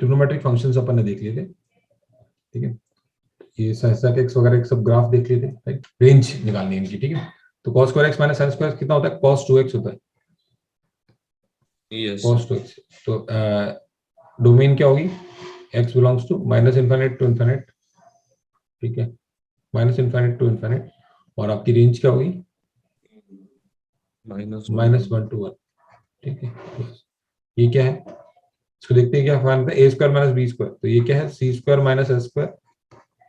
Trigonometric functions अपन ने देख लिए थे, ठीक है। ये sin x वगैरह सब ग्राफ देख लिए थे, राइट। रेंज निकालनी है इनकी, ठीक है। तो cos square x minus sin square कितना होता है? cos 2x होता है, cos 2x। तो डोमेन क्या होगी? x belongs to minus infinite to infinite, ठीक है, माइनस इनफाइनाइट टू इनफाइनाइट। और आपकी रेंज क्या होगी? -1 to 1, ठीक है। ये क्या है इसको देखते हैं, क्या फाइन है? a square minus b square. तो ये क्या है? c square minus s square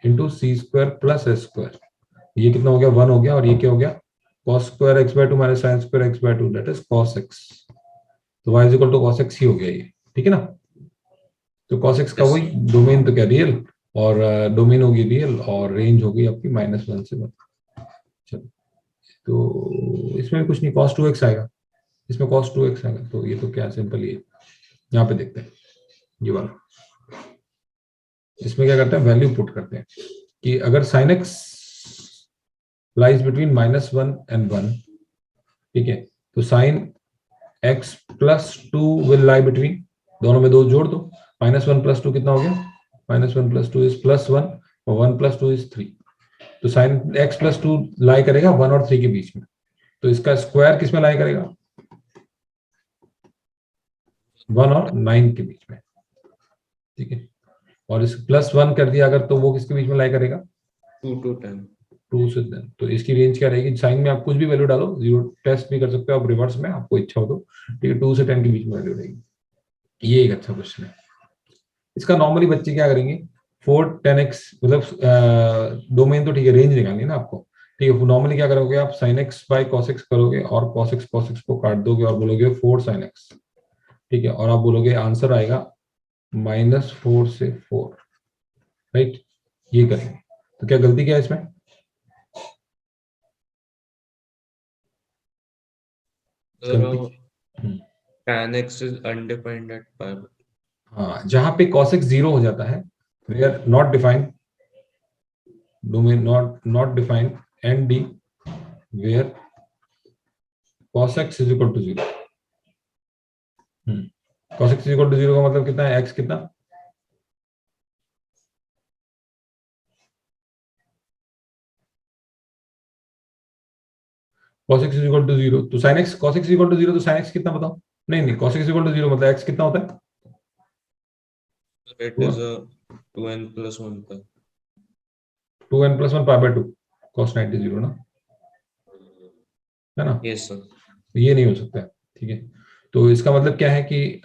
into c square plus s square. ये कितना हो गया? 1 हो गया। और ये क्या हो गया? cos square x by 2 minus sin square x by 2, that is cos x। तो y is equal to cos x ही हो गया ये, ठीक है ना। तो cos x का वही डोमेन, तो क्या रियल, और डोमेन होगी रियल, और रेंज होगी आपकी -1 से 1। चलो, तो इसमें कुछ नहीं, cos 2x आएगा, इसमें cos 2x आएगा। तो ये तो क्या सिंपल ही है। यहाँ पे देखते हैं ये वाला, इसमें क्या करते हैं? वैल्यू पुट करते हैं कि अगर sin x lies between -1 and 1, ठीक है, तो sin x plus 2 will lie between, दोनों में 2 जोड़ दो। -1 प्लस 2 कितना हो गया? -1 प्लस 2 इज +1, और 1 प्लस 2 इज 3। तो sin x प्लस 2 लाई करेगा 1 और 3 के बीच में। तो इसका स्क्वायर किस में लाई करेगा? 1 और 9 के बीच में, ठीक है। और इस +1 कर दिया अगर, तो वो किसके बीच में लाई करेगा? 2 to 10, 2 से 10। तो इसकी रेंज क्या रहेगी? साइन में आप कुछ भी वैल्यू डालो, जीरो टेस्ट भी कर सकते हो आप रिवर्स में, आपको इच्छा हो तो, ठीक है। 2 से 10 के बीच में वैल्यू रहेगी। ये एक अच्छा क्वेश्चन है। इसका नॉर्मली बच्चे क्या करेंगे? 4 10x, मतलब डोमेन तो ठीक है, रेंज निकालनी है ना आपको, ठीक है। नॉर्मली क्या करोगे आप? sin x by cos x करोगे, और cos x को काट दोगे और बोलोगे 4 sin x, ठीक है। और आप बोलोगे आंसर आएगा -4 से 4, राइट। ये करेंगे। तो क्या गलती क्या है इसमें? tan x is undefined at pi. हाँ, जहां पे cos x 0 हो जाता है, where not defined, domain not defined, and D where cos x is equal to 0। cos x is equal to 0 का मतलब कितना है? x कितना? cos x is equal to 0, तो sin x, cos x is equal to 0, तो sin x कितना बताओ? नहीं, cos x is equal to 0 मतलब x कितना होता है? It is a 2n plus 1 pi. 2n plus 1 pi by 2, cos 90 0 ना, है ना? Yes sir. ये नहीं हो सकता है, ठीक है। तो इसका मतलब क्या है कि,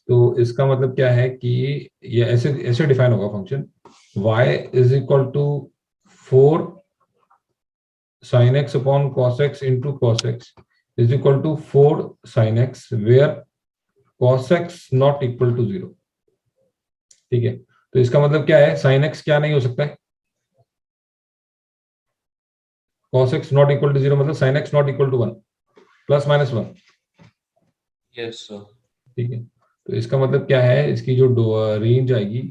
तो इसका मतलब क्या है कि ये ऐसे ऐसे डिफाइन होगा function, y is equal to 4 sin x upon cos x into cos x is equal to 4 sin x where cos x not equal to 0, ठीक है। तो इसका मतलब क्या है? sin x क्या नहीं हो सकता है? cos x not equal to 0 मतलब sin x not equal to 1, plus minus 1। Yes sir. ठीक है। तो इसका मतलब क्या है? इसकी जो रेंज आएगी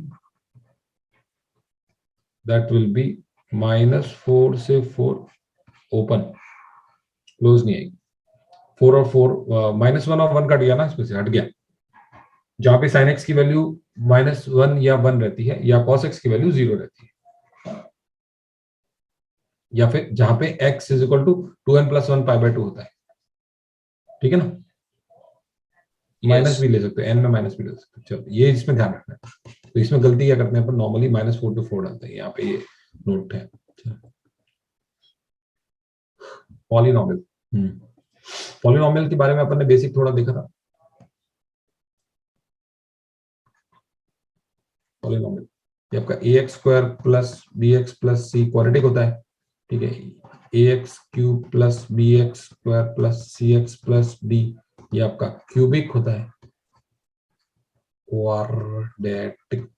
दैट विल बी -4 से 4, ओपन, क्लोज नहीं आएगी। 4 और 4, -1 और 1 कट गया ना, इसमें से हट गया। जहां पे sin x की वैल्यू -1 या 1 रहती है, या cos x की वैल्यू 0 रहती है, या फिर जहां पे x is equal to 2n plus 1 pi by 2 होता है, ठीक है ना। माइनस भी ले सकते हैं, n में माइनस भी ले सकते हैं। चलो, ये इसमें ध्यान रखना है। तो इसमें गलती क्या करते हैं अपन? नॉर्मली -4 to 4 डालते हैं, यहाँ पे ये नोट है। पॉलिनॉमियल, पॉलिनॉमियल के बारे में अपन ने बेसिक थोड़ा देखा था। पॉलिनॉमियल ये आपका ax square plus bx plus c quadratic होता है, ठीक है। ax cube plus bx square plus cx plus d ये आपका क्यूबिक होता है, क्वाड्रेटिक।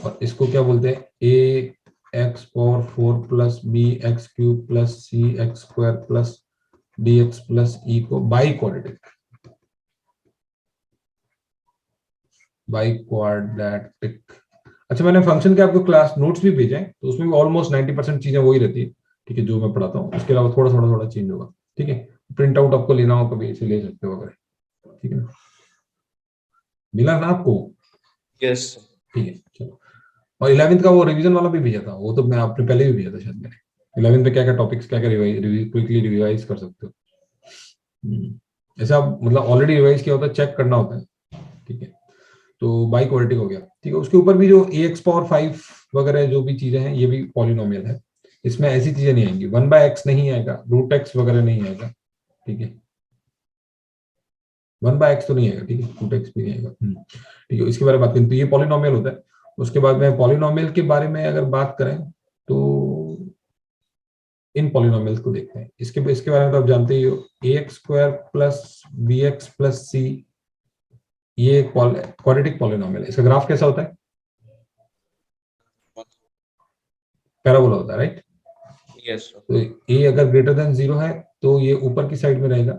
और इसको क्या बोलते हैं? ax power 4 plus bx cube plus cx square plus dx plus e को बाई क्वाड्रेटिक, बाई क्वाड्रेटिक। अच्छा, मैंने फंक्शन के आपको क्लास नोट्स भी भेजे हैं, तो उसमें भी ऑलमोस्ट 90% चीजें वही रहती है, ठीक है, जो मैं पढ़ाता हूँ। इसके अलावा थोड़ा चेंज होगा, ठीक है। प्रिंट आउट आपको लेना हो कभी, इसे ले सकते हो अगर, ठीक है ना। मिला ना आपको? Yes sir. ठीक है चलो। और 11th का वो रिवीजन वाला भी भेजा था, वो तो मैं आपने पहले भी भेजा था शायद मैंने। 11th में क्या क्या टॉपिक्स, क्या क्या क्विकली रिवाइज कर सकते हो। ऐसा आप मतलब ऑलरेडी रिवाइज किया होता है, चेक करना होता है। ठीक है, तो बाई क्वाड्रेटिक हो गया। ठीक है, उसके ऊपर भी जो ax पावर 5 वगैरह जो भी चीजें हैं, ये भी पॉलिनोमियल है। इसमें ऐसी चीजें नहीं आएंगी, 1/x नहीं आएगा, रूट एक्स वगैरह नहीं आएगा। ठीक है, 1/x तो नहीं आएगा। ठीक है, रूट एक्स भी नहीं आएगा। ठीक है, इसके बारे में बात करें तो ये पॉलिनोमियल होता है। उसके बाद में पॉलिनोमियल के बारे में अगर बात करें तो इन पॉलिनोमियल्स को देखते हैं। इसके बारे में तो आप जानते ही हो, ax² plus bx plus c, ये एक क्वाड्रेटिक पॉलिनोमियल है। इसका ग्राफ कैसा होता है? पैराबोला होता है, राइट? Yes sir. तो a अगर ग्रेटर देन 0 है तो ये ऊपर की साइड में रहेगा,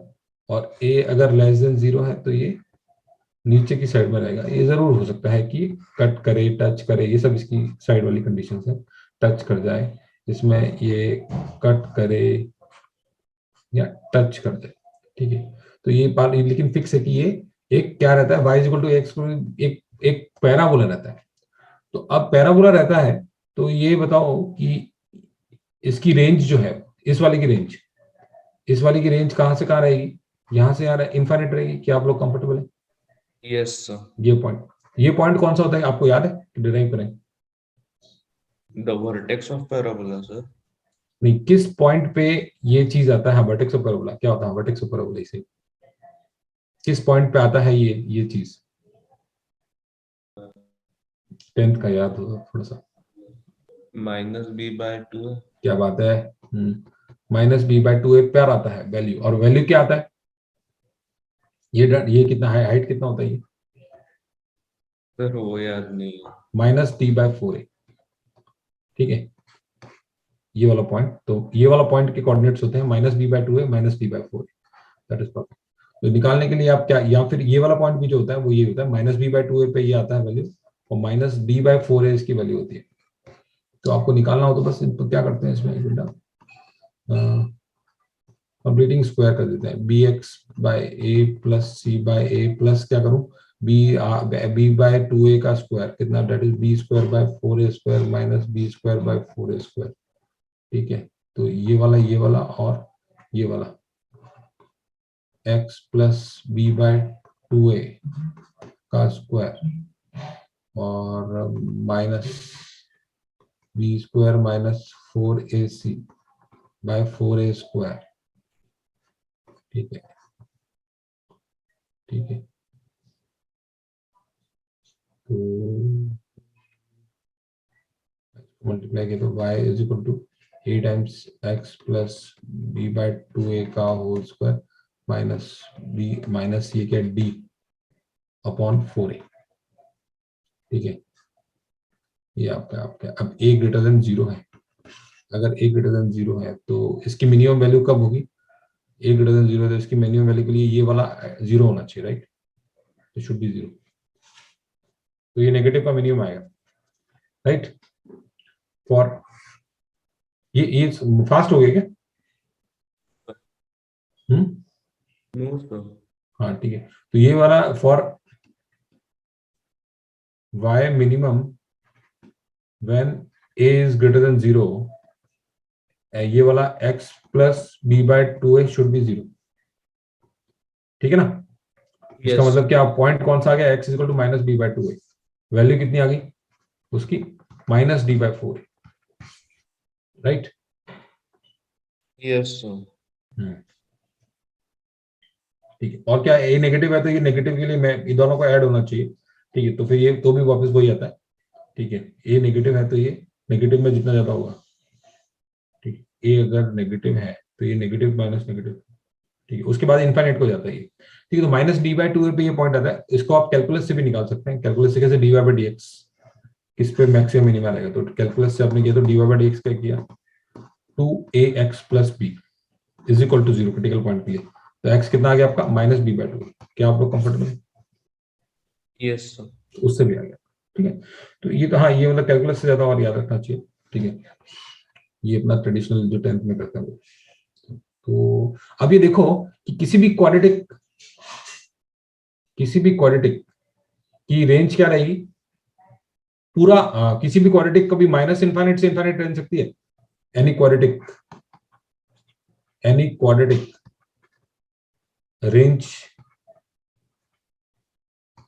और a अगर लेस देन 0 है तो ये नीचे की साइड में रहेगा। ये जरूर हो सकता है कि कट करे, टच करे, ये सब इसकी साइड वाली कंडीशंस है। टच कर जाए इसमें, ये कट करे या टच कर दे। ठीक है, तो ये बात लेकिन फिक्स है कि ये एक क्या रहता है, y इक्वल टू एक्स, एक एक पैराबोला रहता है। तो अब पैराबोला रहता है, तो ये बताओ कि इसकी रेंज जो है, इस वाले की रेंज, इस वाली की रेंज कहां से कहां रहेगी? यहां से यार इनफाइनाइट रहेगी। क्या आप लोग कंफर्टेबल है? Yes sir. ये पॉइंट कौन सा होता है, आपको याद है कि डिराइव करें? The vertex of parabola sir. नहीं, किस पॉइंट पे ये चीज आता है? वर्टेक्स ऑफ पैराबोला क्या होता है? वर्टेक्स ऑफ पैराबोला इसे किस पॉइंट पे आता है ये चीज? 10th का याद होगा थोड़ा सा। -b/2। क्या बात है। -b/2 एक प्यार आता है वैल्यू, और वैल्यू क्या आता है? ये कितना है, हाइट कितना होता है ये? सर वो याद नहीं है। -t/4 है। ठीक है, ये वाला पॉइंट, तो ये वाला पॉइंट के कोऑर्डिनेट्स होते हैं -b/2 है, -t/4 है। That is perfect. तो निकालने के लिए आप क्या, या फिर ये वाला पॉइंट भी जो होता है वो ये होता है, -b/2 पे ये आता है वैल्यू, और -d/4 है इसकी वैल्यू होती है। तो आपको निकालना हो तो बस तो क्या करते हैं इसमें एक बेटा, कंप्लीटिंग स्क्वायर कर देते हैं। bx/a प्लस c/a प्लस क्या करूं, b/2a का स्क्वायर कितना, that is b²/4a² minus b²/4a²। ठीक है, तो ये वाला और ये वाला x प्लस b/2a का स्क्वायर, और माइनस b²-4ac/4a²। ठीक है, ठीक है, तो मल्टीप्लाई किया तो y is equal to a times x plus b/2a का whole square minus b minus ये क्या d अपॉन 4a। ठीक है, ये आपका आपका अब a ग्रेटर देन 0 है। अगर a ग्रेटर देन 0 है तो इसकी मिनिमम वैल्यू कब होगी? a ग्रेटर देन 0 है तो इसकी मिनिमम वैल्यू के लिए ये वाला 0 होना चाहिए, राइट? तो शुड बी 0। तो ये नेगेटिव का मिनिमम आएगा, राइट? फॉर ये फास्ट हो गया क्या? No sir. हाँ ठीक है, तो ये वाला for y minimum when a is greater than 0, ये वाला x plus b/2a should be 0। ठीक है ना? इसका यस। मतलब क्या पॉइंट कौन सा आ गया, x equal to minus b/2a, value कितनी आ गई उसकी, -d/4, राइट? Yes sir. ठीक है, और क्या a नेगेटिव है तो ये नेगेटिव के लिए मैं इन दोनों को ऐड होना चाहिए। ठीक है, तो फिर ये तो भी वापस वही आता है। ठीक है, a नेगेटिव है तो ये नेगेटिव में जितना ज्यादा होगा। ठीक है, a अगर नेगेटिव है तो ये नेगेटिव माइनस नेगेटिव। ठीक है, उसके बाद इनफाइनाइट को जाता है ये। ठीक है, तो -d/2 पे ये पॉइंट आता है। इसको आप कैलकुलस से भी निकाल सकते हैं। कैलकुलस से कैसे, dy/dx किस पे मैक्सिमम मिनिमम आएगा, तो कैलकुलस से आपने किया तो dy/dx क्या किया, 2ax plus b is equal to 0 critical point के लिए। तो x कितना आ गया आपका, -b/2। क्या आप लोग कंफर्टेबल है? Yes sir. तो उससे भी आ गया। ठीक है, तो ये तो हाँ, ये मतलब कैलकुलस से ज्यादा और याद रखना चाहिए। ठीक है, ये अपना ट्रेडिशनल जो 10th में करते हैं वो। तो अब ये देखो कि किसी भी क्वाड्रेटिक कि रेंज क्या रहेगी, पूरा किसी भी क्वाड्रेटिक कभी माइनस इन्फाइनाइट से इन्फाइनाइट रह सकती है, any quadratic range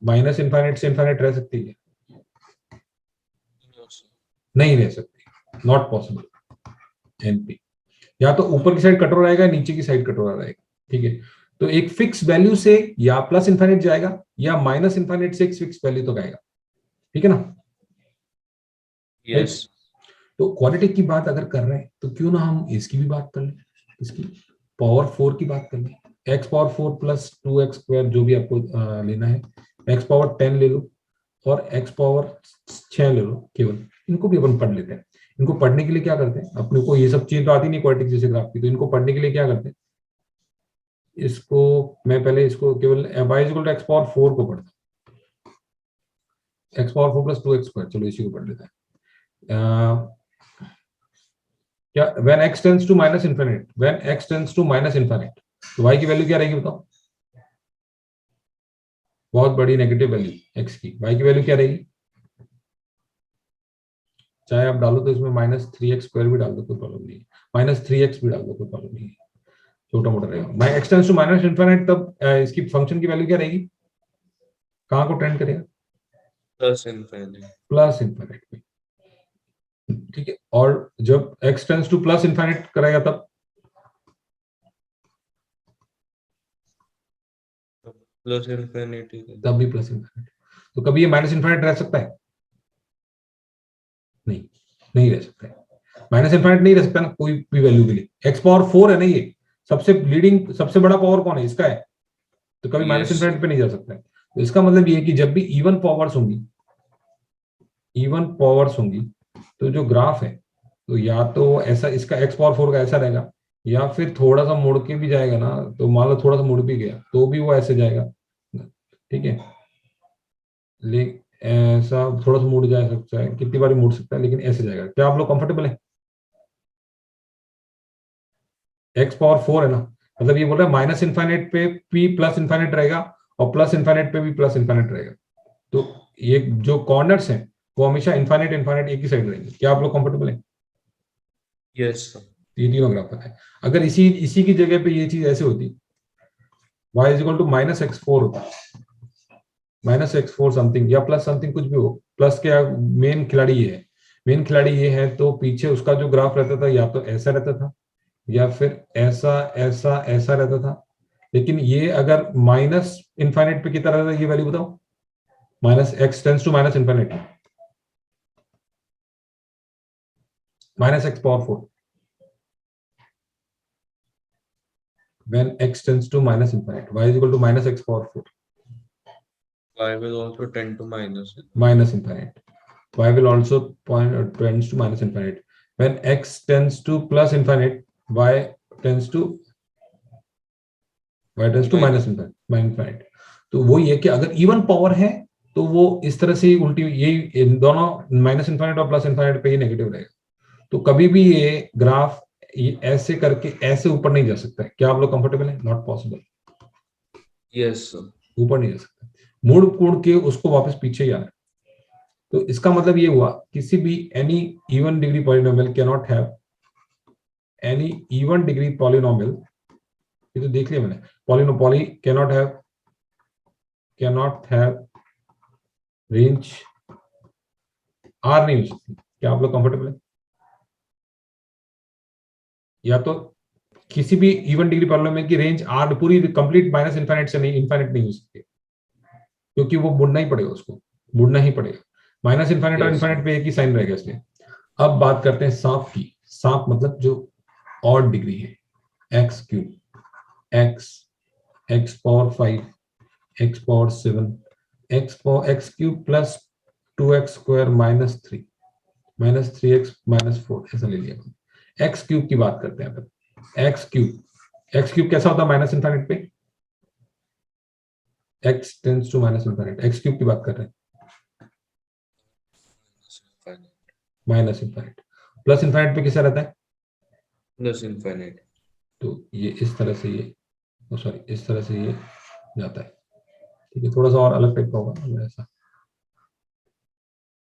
minus infinite से इन्फाइनाइट रह सकती है, नहीं रह सकती, नॉट पॉसिबल। एनपी या तो ऊपर की साइड कटोरा रहेगा, नीचे की साइड कटोरा रहेगा, ठीक है। तो एक फिक्स वैल्यू से या प्लस इन्फाइनाइट जाएगा या माइनस इन्फाइनाइट से एक फिक्स वैल्यू तक आएगा, ठीक है ना। यस तो क्वाड्रेटिक की बात अगर कर रहे हैं तो क्यों ना हम इसकी भी बात कर लें, इसकी पावर 4 की बात कर लें, x power 4 plus 2x square जो भी आपको लेना है, एक्स पावर 10 ले लो और एक्स पावर 6 ले लो, केवल इनको भी अपन पढ़ लेते हैं। इनको पढ़ने के लिए क्या करते हैं, अपने को ये सब चीज तो आती नहीं क्वाड्रेटिक जैसे ग्राफ की, तो इनको पढ़ने के लिए क्या करते हैं, इसको मैं पहले इसको केवल y equal to x power 4 को पढ़ता हूँ, x power 4 plus 2x square, चलो इसी को पढ़ लेते हैं। क्या when x tends to minus infinite, when x tends to minus infinite, तो y की वैल्यू क्या रहेगी बताओ, बहुत बड़ी नेगेटिव वैल्यू x की, y की वैल्यू क्या रहेगी, चाहे आप डालो तो इसमें -3x स्क्वायर भी डाल दो कोई प्रॉब्लम नहीं है, -3x भी डाल दो कोई प्रॉब्लम नहीं है, छोटा मोटा रहेगा। मैं x tends to minus infinite तब इसकी फंक्शन की वैल्यू क्या रहेगी, कहां को टेंड करेगा, प्लस इनफिनिटी प्लस इनफिनिट पे, ठीक है। और जब x tends two plus infinite करेगा तब प्लस इनफिनिटी तब भी प्लस इनफिनिट। तो कभी ये माइनस इनफिनिट रह सकता है, नहीं, नहीं रह सकता है, माइनस इनफिनिट नहीं रह सकता ना कोई भी वैल्यू के लिए, एक्स पावर 4 है ना, ये सबसे लीडिंग सबसे बड़ा पावर कौन है, इसका है, तो कभी माइनस यस इनफिनिट पे नहीं जा सकता है। तो इसका मतलब ये है कि जब भी इवन पावर्स होंगी, इवन पावर्स होंगी, तो जो ग्राफ है तो या तो ऐसा इसका एक्स पावर 4 का ऐसा रहेगा, या फिर थोड़ा सा मुड़ के भी जाएगा ना, तो मान लो थोड़ा सा मुड़ भी गया तो भी वो ऐसे जाएगा, ठीक है। ले ऐसा थोड़ा सा मुड़ जा सकता है, कितनी बार मुड़ सकता है, लेकिन ऐसे जाएगा। क्या आप लोग कंफर्टेबल है, एक्स पावर 4 है ना, मतलब ये बोल रहा है माइनस इनफाइनाइट पे भी प्लस इनफाइनाइट रहेगा और प्लस इनफाइनाइट पे भी प्लस इनफाइनाइट रहेगा, तो ये जो कॉर्नर्स हैं वो हमेशा इनफाइनाइट इनफाइनाइट एक ही साइड रहेंगे। क्या आप लोग कंफर्टेबल है, यस ये तीनों ग्राफ है। अगर इसी इसी की जगह पे ये चीज ऐसे होती, y is equal to -x4 होता, -x4 समथिंग या प्लस समथिंग कुछ भी हो, प्लस के मेन खिलाड़ी ये है, मेन खिलाड़ी ये है, तो पीछे उसका जो ग्राफ रहता था या तो ऐसा रहता था या फिर ऐसा ऐसा ऐसा रहता था। लेकिन ये अगर माइनस इनफाइनाइट पे कितना रहता है, ये वैल्यू बताओ, -x tends to minus infinite, -x power 4 when x tends to minus infinite, y is equal to -x power 4 y will also tend to minus it. minus infinite, y will also tends to minus infinite, when x tends to plus infinite, y tends to minus infinite। तो वो ये कि अगर even power है तो वो इस तरह से उल्टी, ये इन दोनों माइनस इनफाइनाइट और प्लस इनफाइनाइट पे ही नेगेटिव रहेगा, तो कभी भी ये ग्राफ ये ऐसे करके ऐसे ऊपर नहीं जा सकता है। क्या आप लोग कंफर्टेबल है, नॉट पॉसिबल, यस ऊपर नहीं जा सकता, मुड़ कुड़ के उसको वापस पीछे ही आना है। तो इसका मतलब ये हुआ किसी भी any even degree polynomial can not have any even degree polynomial, ये तो देख लिया मैंने, poly can not have range R नहीं हो सकती। क्या आप लोग कंफर्टेबल है, या तो किसी भी इवन डिग्री पॉलिनोमियल की रेंज आर पूरी कंप्लीट माइनस इनफाइनाइट से नहीं, इनफाइनाइट नहीं हो सकती, क्योंकि वो मुड़ना ही पड़ेगा, उसको मुड़ना ही पड़ेगा, माइनस इनफाइनाइट और यस इनफाइनाइट पे एक ही साइन रहेगा इसलिए। अब बात करते हैं सांप की, सांप मतलब जो ऑड डिग्री है, x cube, x power 5, x power 7, x cube plus 2x square -3, -3x -4 ऐसा ले लिया। एक्स क्यूब की बात करते हैं अपन, एक्स क्यूब कैसा होता है माइनस इनफाइनाइट पे, x tends to minus infinite, x cube की बात कर रहे हैं, माइनस इनफाइनाइट, प्लस इनफाइनाइट पे कैसा रहता है, प्लस इनफिनिटी तो ये इस तरह से ये, सॉरी इस तरह से ये जाता है, ठीक है, थोड़ा सा और अलग टाइप का होगा ऐसा,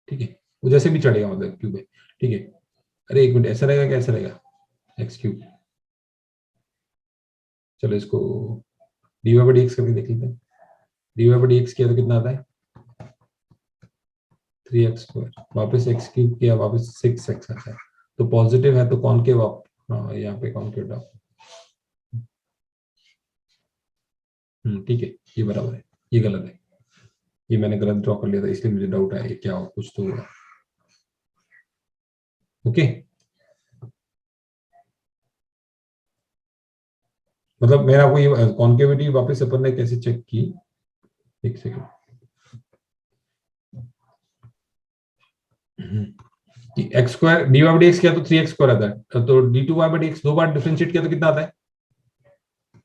ठीक है, वो जैसे भी चढ़ेगा मतलब क्यूब है, ठीक है। अरे एक मिनट, ऐसा रहेगा क्या, ऐसा रहेगा एक्स क्यूब, चलो इसको d Y by D x करके देख लेते हैं। D Y by D x किया तो कितना आता है 3x², वापस एक्स क्यूब किया वापस 6x आता है। तो पॉजिटिव है तो कॉनकेव आप, हाँ यहाँ पे कॉनकेव डाल, ठीक है, ये बराबर है, ये गलत है, ये मैंने गलत ड्रॉ कर लिया था इसलिए मुझे डाउट आया ये क्या हो, कुछ तो होगा। ओके, मतलब मैंने आपको ये कॉन्केविटी वापस अपन ने कैसे चेक की, एक सेकंड, कि x² d Y by D x किया तो 3x² आता है, तो d2 y by D x दो बार डिफरेंशिएट किया तो कितना आता है,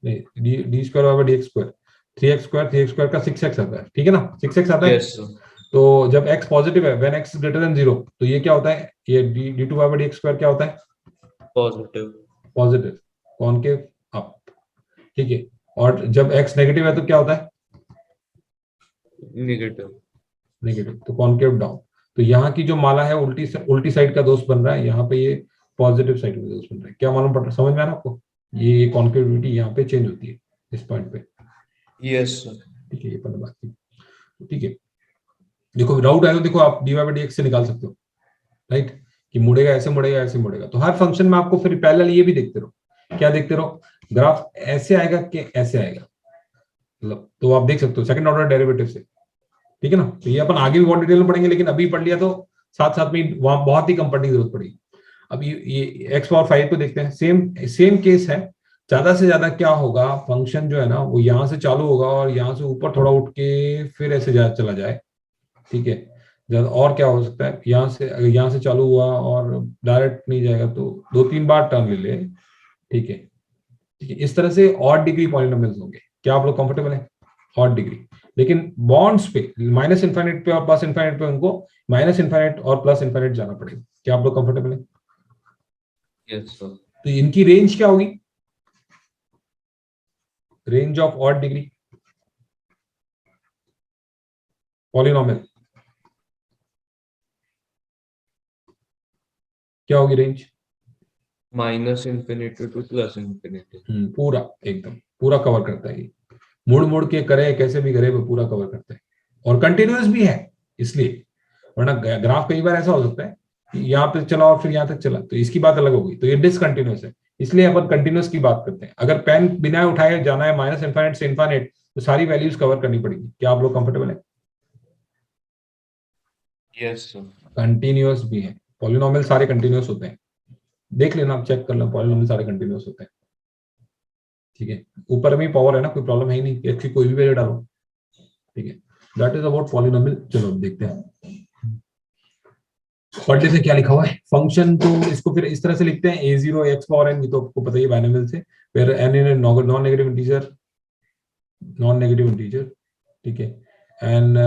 नहीं d square y by D x square, 3x² का 6x आता है, ठीक है ना, 6x आता है। Yes, sir. तो जब x पॉजिटिव है, व्हेन x ग्रेटर देन 0, तो ये क्या होता है, ये d2 y by D x square क्या होता है, Positive. पॉजिटिव, कॉनकेव अप, ठीक है। और जब x नेगेटिव है तो क्या होता है, Negative. नेगेटिव, तो कॉनकेव डाउन। तो यहाँ की जो माला है उल्टी साइड का दोस्त बन रहा है, यहाँ पे ये पॉजिटिव साइड का दोस्त बन रहा है, क्या मालूम पड़ रहा है, समझ में आ रहा है आपको, ये कॉन्केविटी यहाँ पे चेंज होती है इस पॉइंट पे, Yes, sir. ठीक है, ये पहले बात की, ठीक है। देखो डाउट आए तो देखो आप d Y by D x से निकाल सकते हो, राइट, कि मुड़ेगा ऐसे मुड़ेगा ऐसे मुड़ेगा। तो हर फंक्शन में आपको फिर पैरेलल ये भी देखते रहो, क्या देखते रहो, ग्राफ ऐसे आएगा कि ऐसे आएगा, मतलब तो आप देख सकते हो सेकंड ऑर्डर डेरिवेटिव से, ठीक है ना। तो ये अपन आगे भी बहुत डिटेल में पढ़ेंगे, लेकिन अभी पढ़ लिया तो साथ साथ में वहां बहुत ही कम पढ़ने की जरूरत पड़ेगी। अब ये एक्स पावर 5 को देखते हैं, सेम केस है। ज्यादा से ज्यादा क्या होगा, फंक्शन जो है ना वो यहाँ से चालू होगा और यहाँ से ऊपर थोड़ा उठ के फिर ऐसे चला जाए, ठीक है। ज्यादा और क्या हो सकता है, यहाँ से चालू हुआ और डायरेक्ट नहीं जाएगा तो 2-3 बार टर्न ले ले, ठीक है, ठीक है। इस तरह से ऑड डिग्री पॉलिनोमियल्स होंगे, क्या आप लोग कंफर्टेबल है, ऑड डिग्री। लेकिन बॉन्ड्स पे माइनस इनफाइनाइट पे और प्लस इनफाइनाइट पे उनको माइनस इनफाइनाइट और प्लस इनफाइनाइट जाना पड़ेगा, क्या आप लोग कंफर्टेबल है। Yes, sir. तो इनकी रेंज क्या होगी, range of odd degree polynomial क्या होगी range, Minus infinity to plus infinity. पूरा एकदम पूरा कवर करता है ये, मुड़ मुड़ के करे कैसे भी करे वो पूरा कवर करता है, और कंटिन्यूअस भी है इसलिए, वरना ग्राफ कई बार ऐसा हो सकता है कि यहाँ पे चला और फिर यहाँ तक चला, तो इसकी बात अलग होगी, तो ये डिसकंटिन्यूअस है, इसलिए अपन कंटिन्यूअस की बात करते हैं। अगर पेन बिना उठाए जाना है माइनस इनफाइनाइट से इनफाइनाइट, तो सारी वैल्यूज कवर करनी पड़ेगी, क्या आप लोग कंफर्टेबल है। Yes, sir. कंटिन्यूअस भी है, पॉलिनोमियल सारे कंटिन्यूअस होते हैं, देख लेना आप, चेक कर लो, पॉलिनोमियल सारे कंटिन्यूअस होते हैं, ठीक है। ऊपर में पावर है ना, कोई प्रॉब्लम है ही नहीं, एक्स की कोई भी वैल्यू डालो, ठीक है। That is about polynomial. चलो अब देखते हैं पढ़ने से क्या लिखा हुआ है फंक्शन, तो इसको फिर इस तरह से लिखते हैं a0 x पावर n, ये तो आपको पता ही है बाइनोमियल से, फिर n in non negative integer, ठीक है, and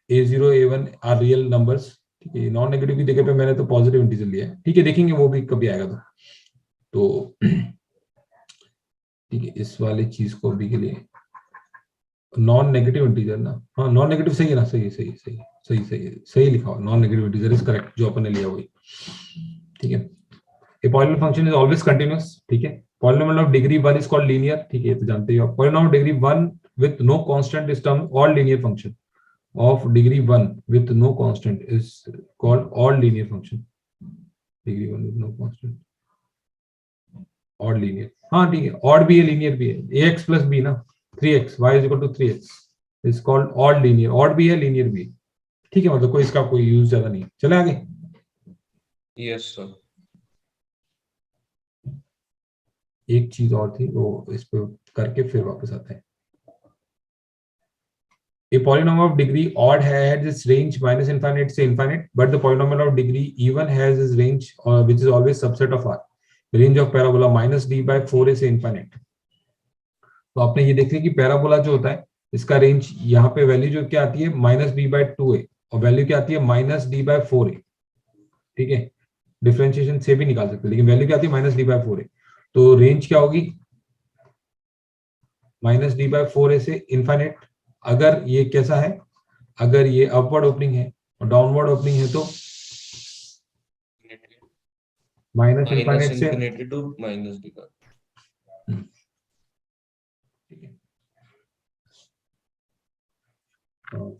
a0 a1 are real numbers, ठीक है। नॉन नेगेटिव की जगह पे मैंने तो पॉजिटिव इंटीजर लिया है, ठीक है, देखेंगे वो भी कभी आएगा तो ठीक है। इस वाली चीज को भी के लिए नॉन नेगेटिव इंटीजर ना, हाँ नॉन नेगेटिव सही है ना, सही लिखा हुआ, non negative integer is correct, जो अपन ने लिया वही, ठीक है। A polynomial function is always continuous, ठीक है। Polynomial of degree 1 is called linear, ठीक है, ये तो जानते ही हो। Polynomial of degree 1 with no constant is term odd linear function of degree 1 with no constant is called odd linear function, degree 1 with no constant odd linear, हाँ ठीक है, ऑड भी है लीनियर भी है, ax प्लस b ना 3x, y is equal to 3x is called odd linear, odd भी है लीनियर भी है, ठीक है, मतलब कोई इसका कोई यूज ज्यादा नहीं है। चले आगे, Yes, sir. एक चीज और थी वो इस पे करके फिर वापस आते हैं। A polynomial of degree odd has its range minus infinite से infinite, but the polynomial of degree even has its range which is always subset of R. Range of parabola minus d by 4a से infinite. तो आपने ये देख लिया कि parabola जो होता है इसका रेंज यहाँ पे वैल्यू जो क्या आती है माइनस डी बाई 2a, और वैल्यू क्या आती है माइनस डी बाई 4a, ठीक है। डिफरेंशिएशन से भी निकाल सकते हैं, लेकिन वैल्यू क्या आती है माइनस डी बाई 4a, तो रेंज क्या होगी माइनस डी बाई 4a से इनफाइनाइट। अगर ये कैसा है, अगर ये अपवर्ड ओपनिंग है और डाउनवर्ड ओपनिंग है तो माइनस माइनस इनफाइनाइट से इंफिनिटी टू माइनस डी का। ठीक है। हाँ,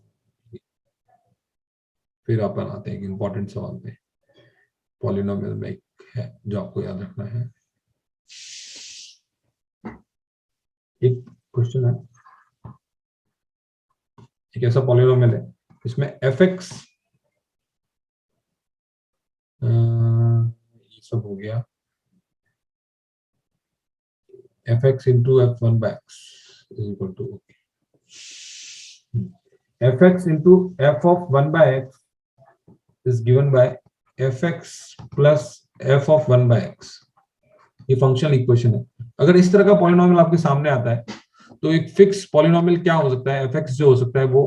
फिर अपन आते हैं एक इंपॉर्टेंट सवाल पे, पॉलिनोमियल में एक है जो आपको याद रखना है। एक क्वेश्चन है, एक ऐसा पॉलिनोमियल है इसमें एफ एक्स, ये सब हो गया, f x into f one by x is equal to f x into f of one by x is given by fx plus f of 1 by x। ये फंक्शनल इक्वेशन है। अगर इस तरह का पॉलिनोमियल आपके सामने आता है तो एक फिक्स पॉलिनोमियल क्या हो सकता है, fx जो हो सकता है वो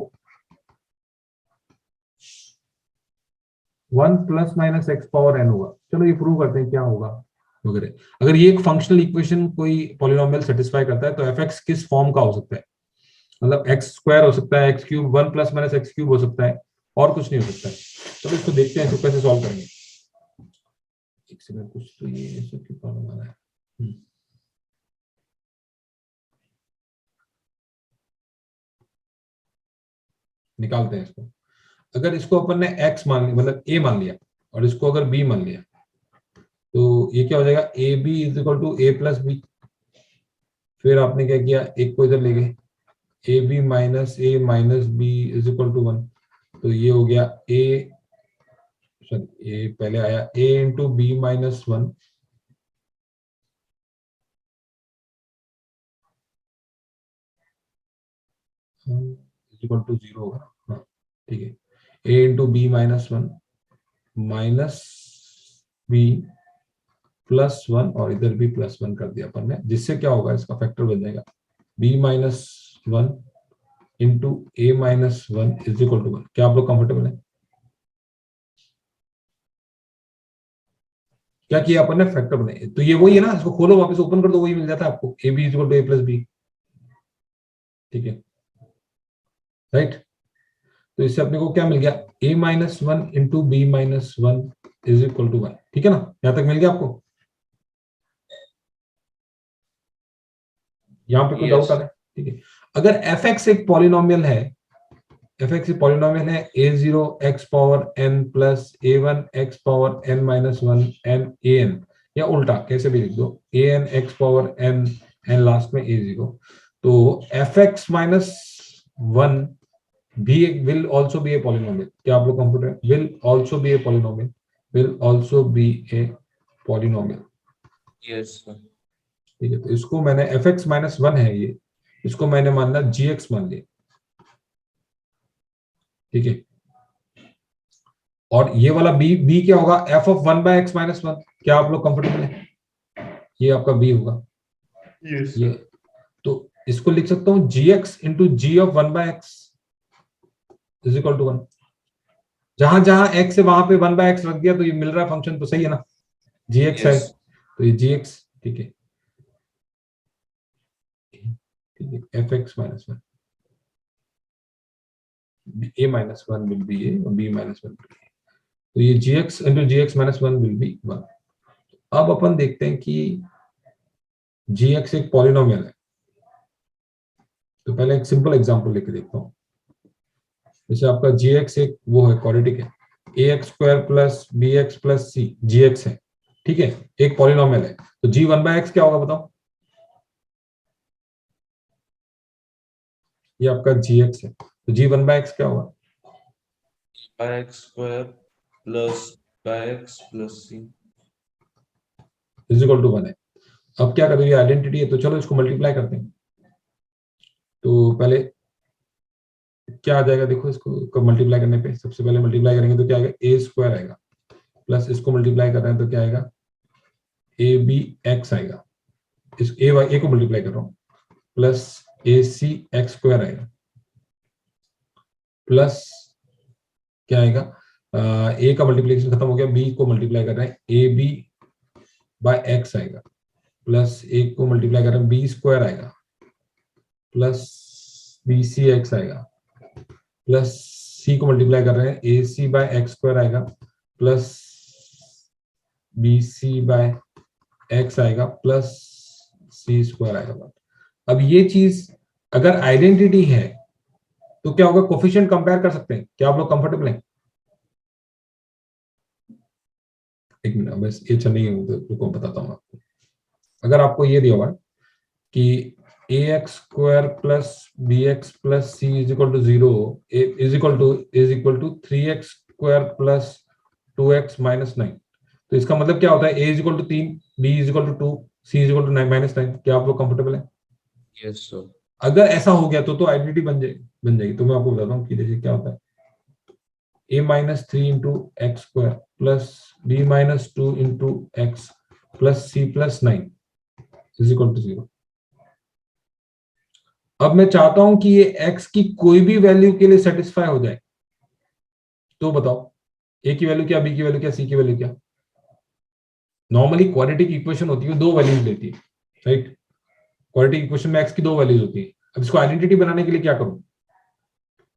1 plus minus x power n होगा। चलो ये प्रूव करते हैं क्या होगा वगैरह। अगर ये एक फंक्शनल इक्वेशन कोई पॉलिनोमियल सेटिस्फाई करता है तो fx किस फॉर्म का हो सकता है, मतलब एक्स स्क्वायर हो सकता है, x cube, 1 plus minus x cube हो सकता है, और कुछ नहीं हो सकता है। चलो इसको देखते हैं इसको कैसे सॉल्व करेंगे। एक सेकंड, कुछ तो ये सब की प्रॉब्लम आ रहा है। निकालते हैं इसको। अगर इसको अपन ने x मान लिया, मतलब a मान लिया, और इसको अगर b मान लिया तो ये क्या हो जाएगा, a b is equal to a plus b. फिर आपने क्या किया, एक को इधर ले गए, a b minus b is equal to 1। तो ये हो गया ए, सॉरी ए पहले आया, A into B minus 1 is equal to 0 होगा। हाँ ठीक है, A into B minus 1 minus B plus 1, और इधर भी प्लस 1 कर दिया अपन ने, जिससे क्या होगा, इसका फैक्टर बन जाएगा b माइनस 1 into a minus 1 is equal to 1। क्या आप लोग कंफर्टेबल है? क्या किया अपन ने, फैक्टर बनाए। तो ये वही है ना, इसको खोलो वापस ओपन कर दो, वही मिल जाता है आपको, a b is equal to a plus b. ठीक है, राइट। तो इससे अपने को क्या मिल गया, a माइनस 1 into B minus 1 is equal to 1। ठीक है ना, यहां तक मिल गया आपको? यहां पे कोई डाउट आ रहा है? ठीक है। अगर एफ एक्स एक पॉलिनोमियल है, एफ एक्स एक पॉलिनोमियल है a0 x power n plus a1 x power n minus 1 n an, या उल्टा कैसे भी लिख दो, an x power n n last में a0, तो एफ एक्स माइनस 1 भी will also B a polynomial. क्या आप लोग computer, will also B a polynomial, will also B a polynomial. Yes sir. ठीक है, तो इसको मैंने एफ एक्स माइनस 1 है ये, इसको मैंने मानना जी एक्स मान लिया। ठीक है, और ये वाला बी, बी क्या होगा, f of 1 by x minus 1। क्या आप लोग कंफर्टेबल है? ये आपका बी होगा। यस ये, सर। तो इसको लिख सकता हूँ G X into G of 1 by x is equal to 1। जहां जहां एक्स है वहां पे 1 बाय एक्स रख दिया, तो ये मिल रहा है फंक्शन, तो सही है ना, जी एक्स है, यस। तो ये जी एक्स। ठीक है, ठीक है, F X minus 1, A minus 1 will be A और बी माइनस 1, तो ये G X into G X minus 1 will be 1। अब अपन देखते हैं कि जी एक्स एक पॉलिनोमियल है, तो पहले एक सिंपल एग्जांपल लेके देखता हूँ। जैसे आपका जी एक्स एक वो है, क्वाड्रेटिक है, A X square plus B X plus C G X है। ठीक है, एक पॉलिनोमियल है, तो जी 1 बाय एक्स क्या होगा बताओ? ये आपका जी एक्स है, तो जी 1 बाय एक्स क्या होगा? By x square plus by x plus C is equal to 1 है। अब क्या करें, ये आइडेंटिटी है, तो चलो इसको मल्टीप्लाई करते हैं। तो पहले क्या आ जाएगा, देखो इसको मल्टीप्लाई करने पे, सबसे पहले मल्टीप्लाई करेंगे तो क्या आएगा, ए स्क्वायर आएगा, प्लस इसको मल्टीप्लाई कर रहे हैं तो क्या आएगा, ए बी एक्स आएगा, इस ए को मल्टीप्लाई कर रहा हूँ, प्लस ए सी एक्स स्क्वायर आएगा, प्लस क्या आएगा, ए का मल्टीप्लिकेशन खत्म हो गया, बी को मल्टीप्लाई कर रहे हैं, ए बी बाय एक्स आएगा, प्लस ए को मल्टीप्लाई कर रहे हैं, बी स्क्वायर आएगा, प्लस बी सी एक्स आएगा, प्लस सी को मल्टीप्लाई कर रहे हैं, a c by x square आएगा plus b c by x आएगा प्लस सी स्क्वायर आएगा। अब ये चीज अगर आइडेंटिटी है तो क्या होगा, कोफिशिएंट कंपेयर कर सकते हैं, क्या आप लोग कंफर्टेबल हैं? एक मिनट बस, ये अच्छा नहीं है तो रुको बताता हूँ आपको। अगर आपको ये दिया हुआ है कि A X square plus B X plus C is equal to 0 is equal to 3x square plus 2x minus 9, तो इसका मतलब क्या होता है, A is equal to 3, B is equal to 2, C is equal to minus 9। क्या आप लोग comfortable है? Yes sir. अगर ऐसा हो गया तो आइडेंटिटी बन जाएगी। तो मैं आपको बताता हूँ कि देखिए क्या होता है, a माइनस 3 into x square plus b minus 2 into x plus c plus 9 is equal to 0। अब मैं चाहता हूं कि ये x की कोई भी वैल्यू के लिए सेटिस्फाई हो जाए, तो बताओ a की वैल्यू क्या, b की वैल्यू क्या, c की वैल्यू क्या? नॉर्मली क्वाड्रेटिक इक्वेशन होती है, दो वैल्यूज लेती है, राइट? क्वाड्रेटिक इक्वेशन में x की दो वैल्यूज होती है। अब इसको आइडेंटिटी बनाने के लिए क्या करूं,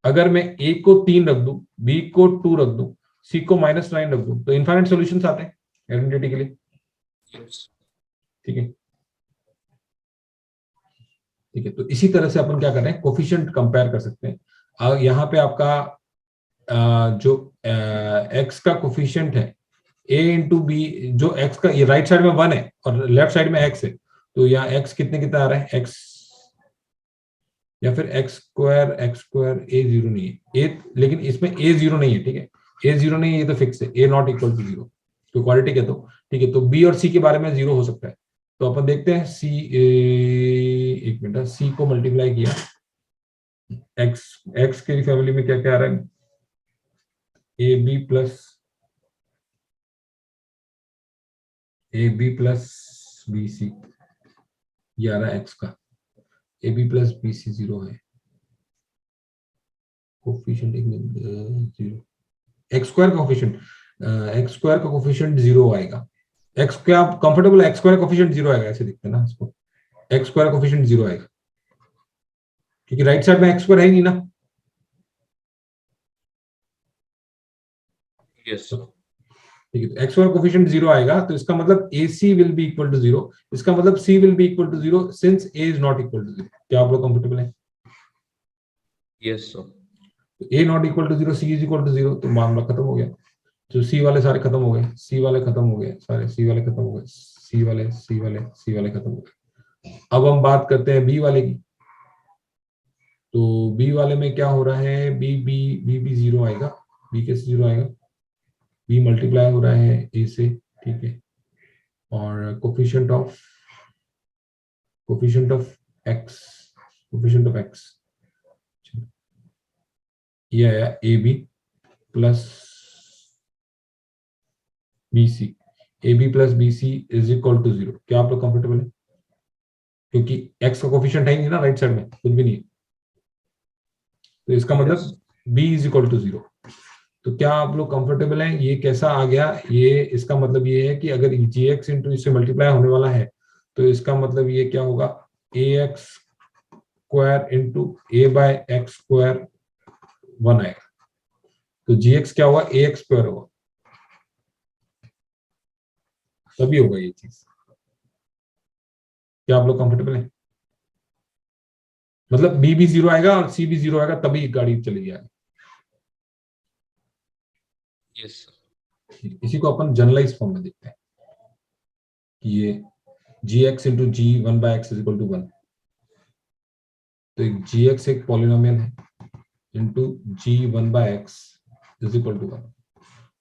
अगर मैं a को 3 रख दूं, b को 2 रख दूं, c को माइनस 9 रख दूं, तो इनफाइनाइट सॉल्यूशंस आते हैं आइडेंटिटी के लिए। यस। ठीक है, ठीक है। तो इसी तरह से अपन क्या कर रहे हैं, कोफिशिएंट कंपेयर कर सकते हैं। यहाँ पे आपका जो x का कोफिशिएंट है a इंटू बी, जो x का ये राइट साइड में 1 है और लेफ्ट साइड में x है, तो यहाँ x कितने कितना आ रहा है x, या फिर एक्स स्क्वायर ए जीरो नहीं है, ए लेकिन इसमें ए जीरो नहीं है, ठीक है, ए जीरो नहीं है, ये तो फिक्स है, ए नॉट इक्वल टू 0, तो क्वालिटी है, तो ठीक है। तो बी और सी के बारे में 0 हो सकता है, तो अपन देखते हैं सी, एक मिनट, सी को मल्टीप्लाई किया, एक्स एक्स की फैमिली में क्या क्या आ रहा है, a b plus b c, ये आ रहा है एक्स का, a b plus b c 0 है, कोफिशिएंट एक मिनट 0, एक्स स्क्वायर का कोफिशिएंट, एक्स स्क्वायर का कोफिशिएंट 0 आएगा, एक्स क्या कंफर्टेबल है, एक्स स्क्वायर कोफिशिएंट 0 आएगा, ऐसे दिखते हैं ना इसको, एक्स स्क्वायर कोफिशिएंट 0 आएगा, क्योंकि राइट साइड में एक्स स्क्वायर है ही नहीं ना। Yes sir. ठीक है, तो एक्स स्क्वायर कोफिशिएंट 0 आएगा, तो इसका मतलब A C will be equal to 0, इसका मतलब C will be equal to 0 since A is not equal to 0। क्या आप लोग कंफर्टेबल है? Yes sir. A not equal to 0, C is equal to 0, तो मामला खत्म हो गया। तो सी वाले सारे खत्म हो गए, सी वाले खत्म हो गए, सारे सी वाले खत्म हो गए, सी वाले खत्म हो गए। अब हम बात करते हैं बी वाले की। तो बी वाले में क्या हो रहा है, बी 0 आएगा, बी कैसे 0 आएगा, बी मल्टीप्लाई हो रहा है ए से, ठीक है, और कोफिशिएंट ऑफ एक्स, ये आया a b plus b c, a b plus b c is equal to 0। क्या आप लोग कंफर्टेबल है? क्योंकि एक्स का कोफिशिएंट है ही नहीं ना, राइट साइड में कुछ भी नहीं है, तो इसका मतलब b इज इक्वल टू 0। तो क्या आप लोग कंफर्टेबल हैं? ये कैसा आ गया, ये इसका मतलब ये है कि अगर जी एक्स इंटू इससे मल्टीप्लाई होने वाला है, तो इसका मतलब ये क्या होगा, ए एक्स स्क्वायर इंटू ए बाय एक्स स्क्वायर 1 आएगा, तो जी एक्स क्या होगा, ए एक्स स्क्वायर होगा, तभी होगा ये चीज। क्या आप लोग कंफर्टेबल हैं? मतलब बी भी 0 आएगा और सी भी 0 आएगा, तभी गाड़ी चली जाएगी। Yes sir. इसी को अपन जनरलाइज फॉर्म में देखते हैं कि ये G X into G 1 by x is equal to 1, तो एक जी एक्स एक पॉलिनोमियल है into G 1 by x is equal to 1।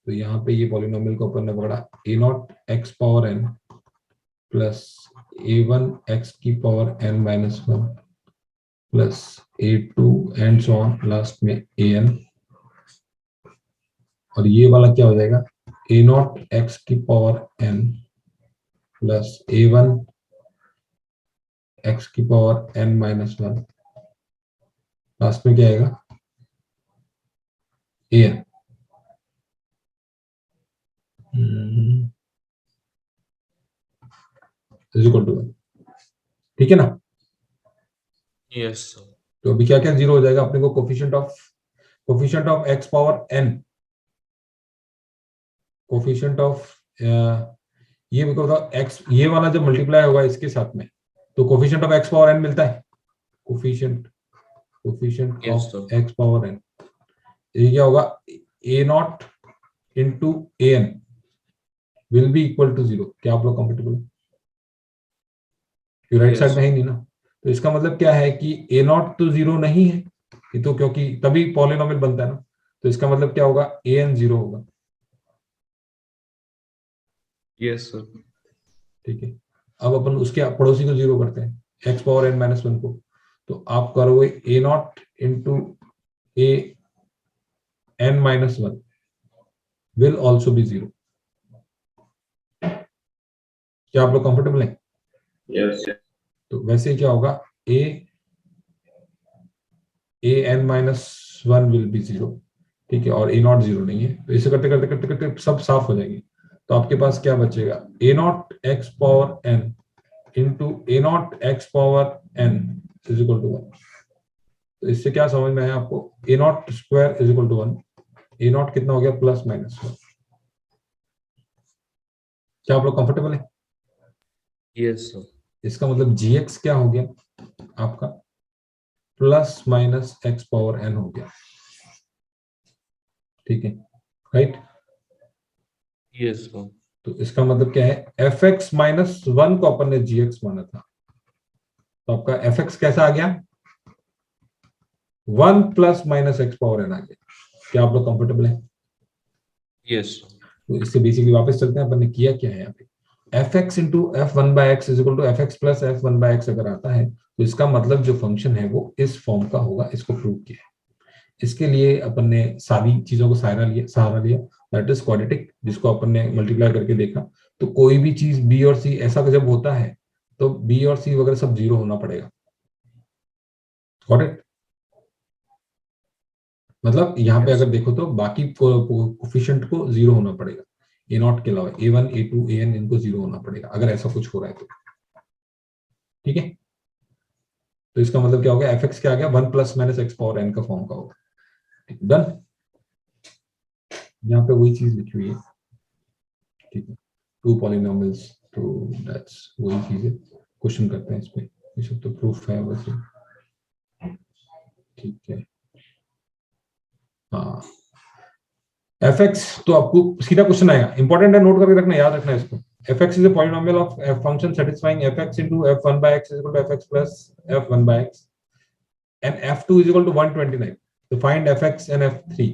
तो यहाँ पे ये पॉलिनोमियल को अपन ने पकड़ा A not X power N plus A one X की power N minus 1 plus A two and so on, last में ए एन, और ये वाला क्या हो जाएगा, ए नॉट एक्स की power N plus A one X की पावर एन माइनस 1, लास्ट में क्या आएगा, ए एन। ठीक है ना? Yes sir. तो अभी क्या क्या 0 हो जाएगा अपने को, coefficient of coefficient of x power n, coefficient of ये मेरे को बताओ, x ये वाला जब मल्टीप्लाई होगा इसके साथ में तो coefficient of x power n मिलता है, coefficient Yes, of sir. x power n, ये क्या होगा, a not into A n will be equal to 0। क्या आप लोग कंफर्टेबल है? Right side Yes. में है नहीं ना, तो इसका मतलब क्या है कि ए नॉट तो 0 नहीं है, ये तो क्योंकि तभी पॉलिनोमियल बनता है ना, तो इसका मतलब क्या होगा, ए एन 0 होगा। Yes, sir. ठीक है, अब अपन उसके पड़ोसी को 0 करते हैं, एक्स पावर एन माइनस 1 को, तो आप करोगे A not into A N minus 1 will also be 0। क्या आप लोग कंफर्टेबल हैं? Yes. तो वैसे क्या होगा, ए एन माइनस 1 विल बी 0, ठीक है, और ए नॉट 0 नहीं है, तो इसे करते करते करते करते सब साफ हो जाएंगे। तो आपके पास क्या बचेगा, A not X power N into A not X power N is equal to 1। तो इससे क्या समझ में आया आपको, A not square is equal to 1, A not कितना हो गया, प्लस माइनस 1। क्या आप लोग कंफर्टेबल है? Yes, sir. इसका मतलब जी एक्स क्या हो गया आपका, plus minus x power n हो गया, ठीक है, राइट। Yes, sir. तो इसका मतलब क्या है, एफ एक्स माइनस 1 को अपन ने जी एक्स माना था, तो आपका एफ एक्स कैसा आ गया, 1 plus minus x power N आ गया। क्या आप लोग कंफर्टेबल है? Yes, sir. तो इससे बेसिकली वापस चलते हैं, अपन ने किया क्या है यहाँ पे, f x into f one by x is equal to f x plus f one by x अगर आता है तो इसका मतलब जो फंक्शन है वो इस फॉर्म का होगा, इसको प्रूव किया है। इसके लिए अपन ने सारी चीजों को सहारा लिया, दैट इज क्वाड्रेटिक, जिसको अपन ने मल्टीप्लाई करके देखा। तो कोई भी चीज बी और सी ऐसा जब होता है तो बी और सी वगैरह सब 0 होना पड़ेगा, गॉट इट। मतलब यहाँ पे Yes. अगर देखो तो बाकी कोफिशिएंट को 0 होना पड़ेगा, ए नॉट के अलावा A one A two A N इनको 0 होना पड़ेगा अगर ऐसा कुछ हो रहा है तो, ठीक है। तो इसका मतलब क्या हो गया, एफ एक्स क्या आ गया, 1 plus minus x power n का फॉर्म का होगा, डन। यहाँ पे वही चीज लिखी हुई है, ठीक है, टू पॉलिनोमियल्स, तो दैट्स वही चीज है। क्वेश्चन करते हैं इस पे, ये सब तो प्रूफ है वैसे, ठीक है। हाँ, एफ एक्स तो आपको सीधा क्वेश्चन आएगा, इंपॉर्टेंट है, नोट करके रखना, याद रखना है इसको। F x is a polynomial of f function satisfying f x into f one by x is equal to f x plus f one by x and f two is equal to 129। तो find f x and f three.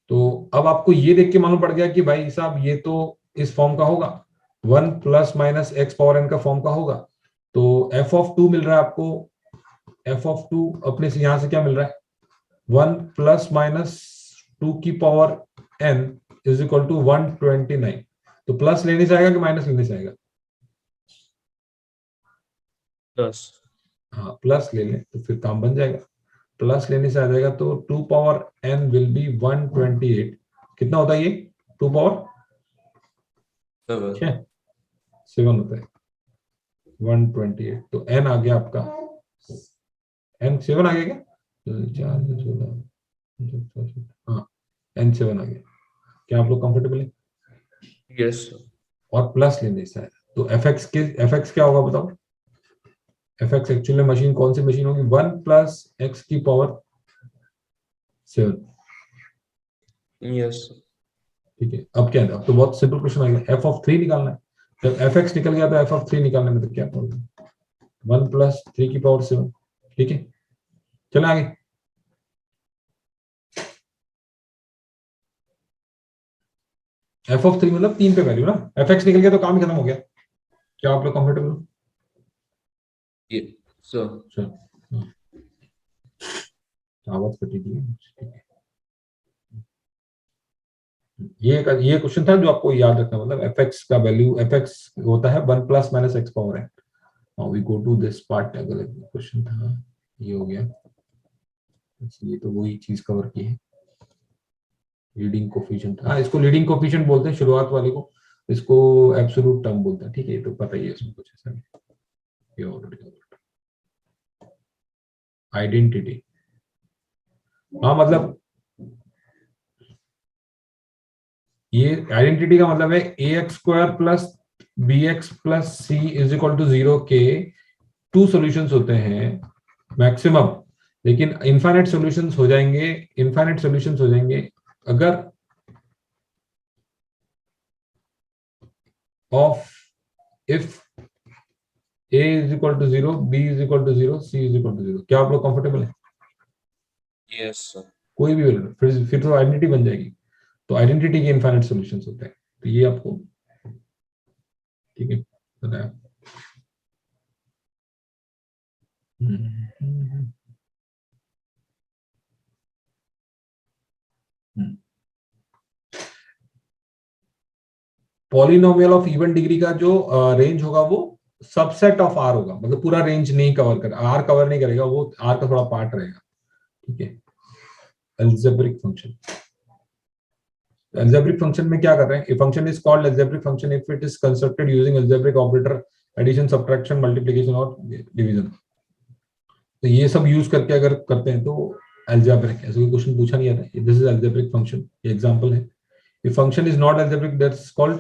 तो अब आपको ये देख के मालूम पड़ गया कि भाई साहब ये तो इस फॉर्म का होगा, 1 plus minus x power n का फॉर्म का होगा। तो एफ ऑफ 2 मिल रहा है आपको, एफ ऑफ 2 अपने से यहां से क्या मिल रहा है, 1 प्लस माइनस 2 की power n is equal to 129। तो प्लस लेने से आएगा कि माइनस लेने से आएगा? Plus. हाँ, प्लस ले लें तो फिर काम बन जाएगा, प्लस लेने से आ जाएगा, तो 2 पावर n विल बी 128। कितना होता है ये, 2 पावर 7. 7 होता है, 128। तो n आ गया आपका, n 7 आ गया क्या, तो 4 16, हाँ n 7 आ गया। क्या आप लोग कंफर्टेबल है? Yes, sir. और प्लस लेने से आया, तो एफ एक्स क्या होगा बताओ, एफ एक्स एक्चुअली मशीन कौन सी मशीन होगी, 1 प्लस एक्स की पावर 7, Yes, sir. ठीक है। अब क्या है, अब तो बहुत सिंपल क्वेश्चन आ गया, एफ ऑफ 3 निकालना है। जब एफ एक्स निकल गया तो एफ ऑफ 3 निकालने में तो क्या प्रॉब्लम, 1 प्लस 3 की पावर 7, ठीक है। चले आगे, एफ ऑफ 3 मतलब 3 पे वैल्यू ना, एफ एक्स निकल गया तो काम ही खत्म हो गया। क्या आप लोग कंफर्टेबल हो? Yeah. Sir. चलो, हाँ, आवाज कटी थी, ठीक है। ये क्वेश्चन था जो आपको याद रखना, मतलब एफ एक्स का वैल्यू, एफ एक्स होता है 1 प्लस माइनस एक्स पावर है। Now we go to this part, अगला क्वेश्चन था, ये हो गया, ये तो वही चीज कवर की है, लीडिंग कोफिशिएंट। हाँ, इसको लीडिंग कोफिशिएंट बोलते हैं शुरुआत वाले को, इसको एब्सोल्यूट टर्म बोलते हैं, ठीक है, ये तो पता ही है, इसमें कुछ ऐसा नहीं, ये ऑलरेडी आइडेंटिटी। हाँ मतलब ये आइडेंटिटी का मतलब है A X square plus B X plus C is equal to 0 के 2 सॉल्यूशंस होते हैं मैक्सिमम, लेकिन इनफाइनाइट सॉल्यूशंस हो जाएंगे, इनफाइनाइट सॉल्यूशंस हो जाएंगे अगर of if a is equal to 0, b is equal to 0, c is equal to 0। क्या आप लोग कंफर्टेबल है? Yes sir. कोई भी फिर तो आइडेंटिटी बन जाएगी। तो आइडेंटिटी के इनफाइनाइट सॉल्यूशंस होते हैं, तो ये आपको ठीक है बताया। पॉलिनोमियल ऑफ इवन डिग्री का जो रेंज होगा वो सबसेट ऑफ आर होगा, मतलब पूरा रेंज नहीं कवर कर, आर कवर नहीं करेगा, वो आर का थोड़ा पार्ट रहेगा। ठीक है, अलजेब्रिक फंक्शन। अलजेब्रिक फंक्शन में क्या कर रहे हैं? A function is called algebraic function if it is constructed using algebraic operator addition, subtraction, multiplication और डिवीजन। तो ये सब यूज करके अगर करते हैं तो अलजेब्रिक, ऐसा कोई क्वेश्चन पूछा नहीं जाता, दिस इज अलजेब्रिक फंक्शन, ये एग्जांपल है। If function is not algebraic, that's called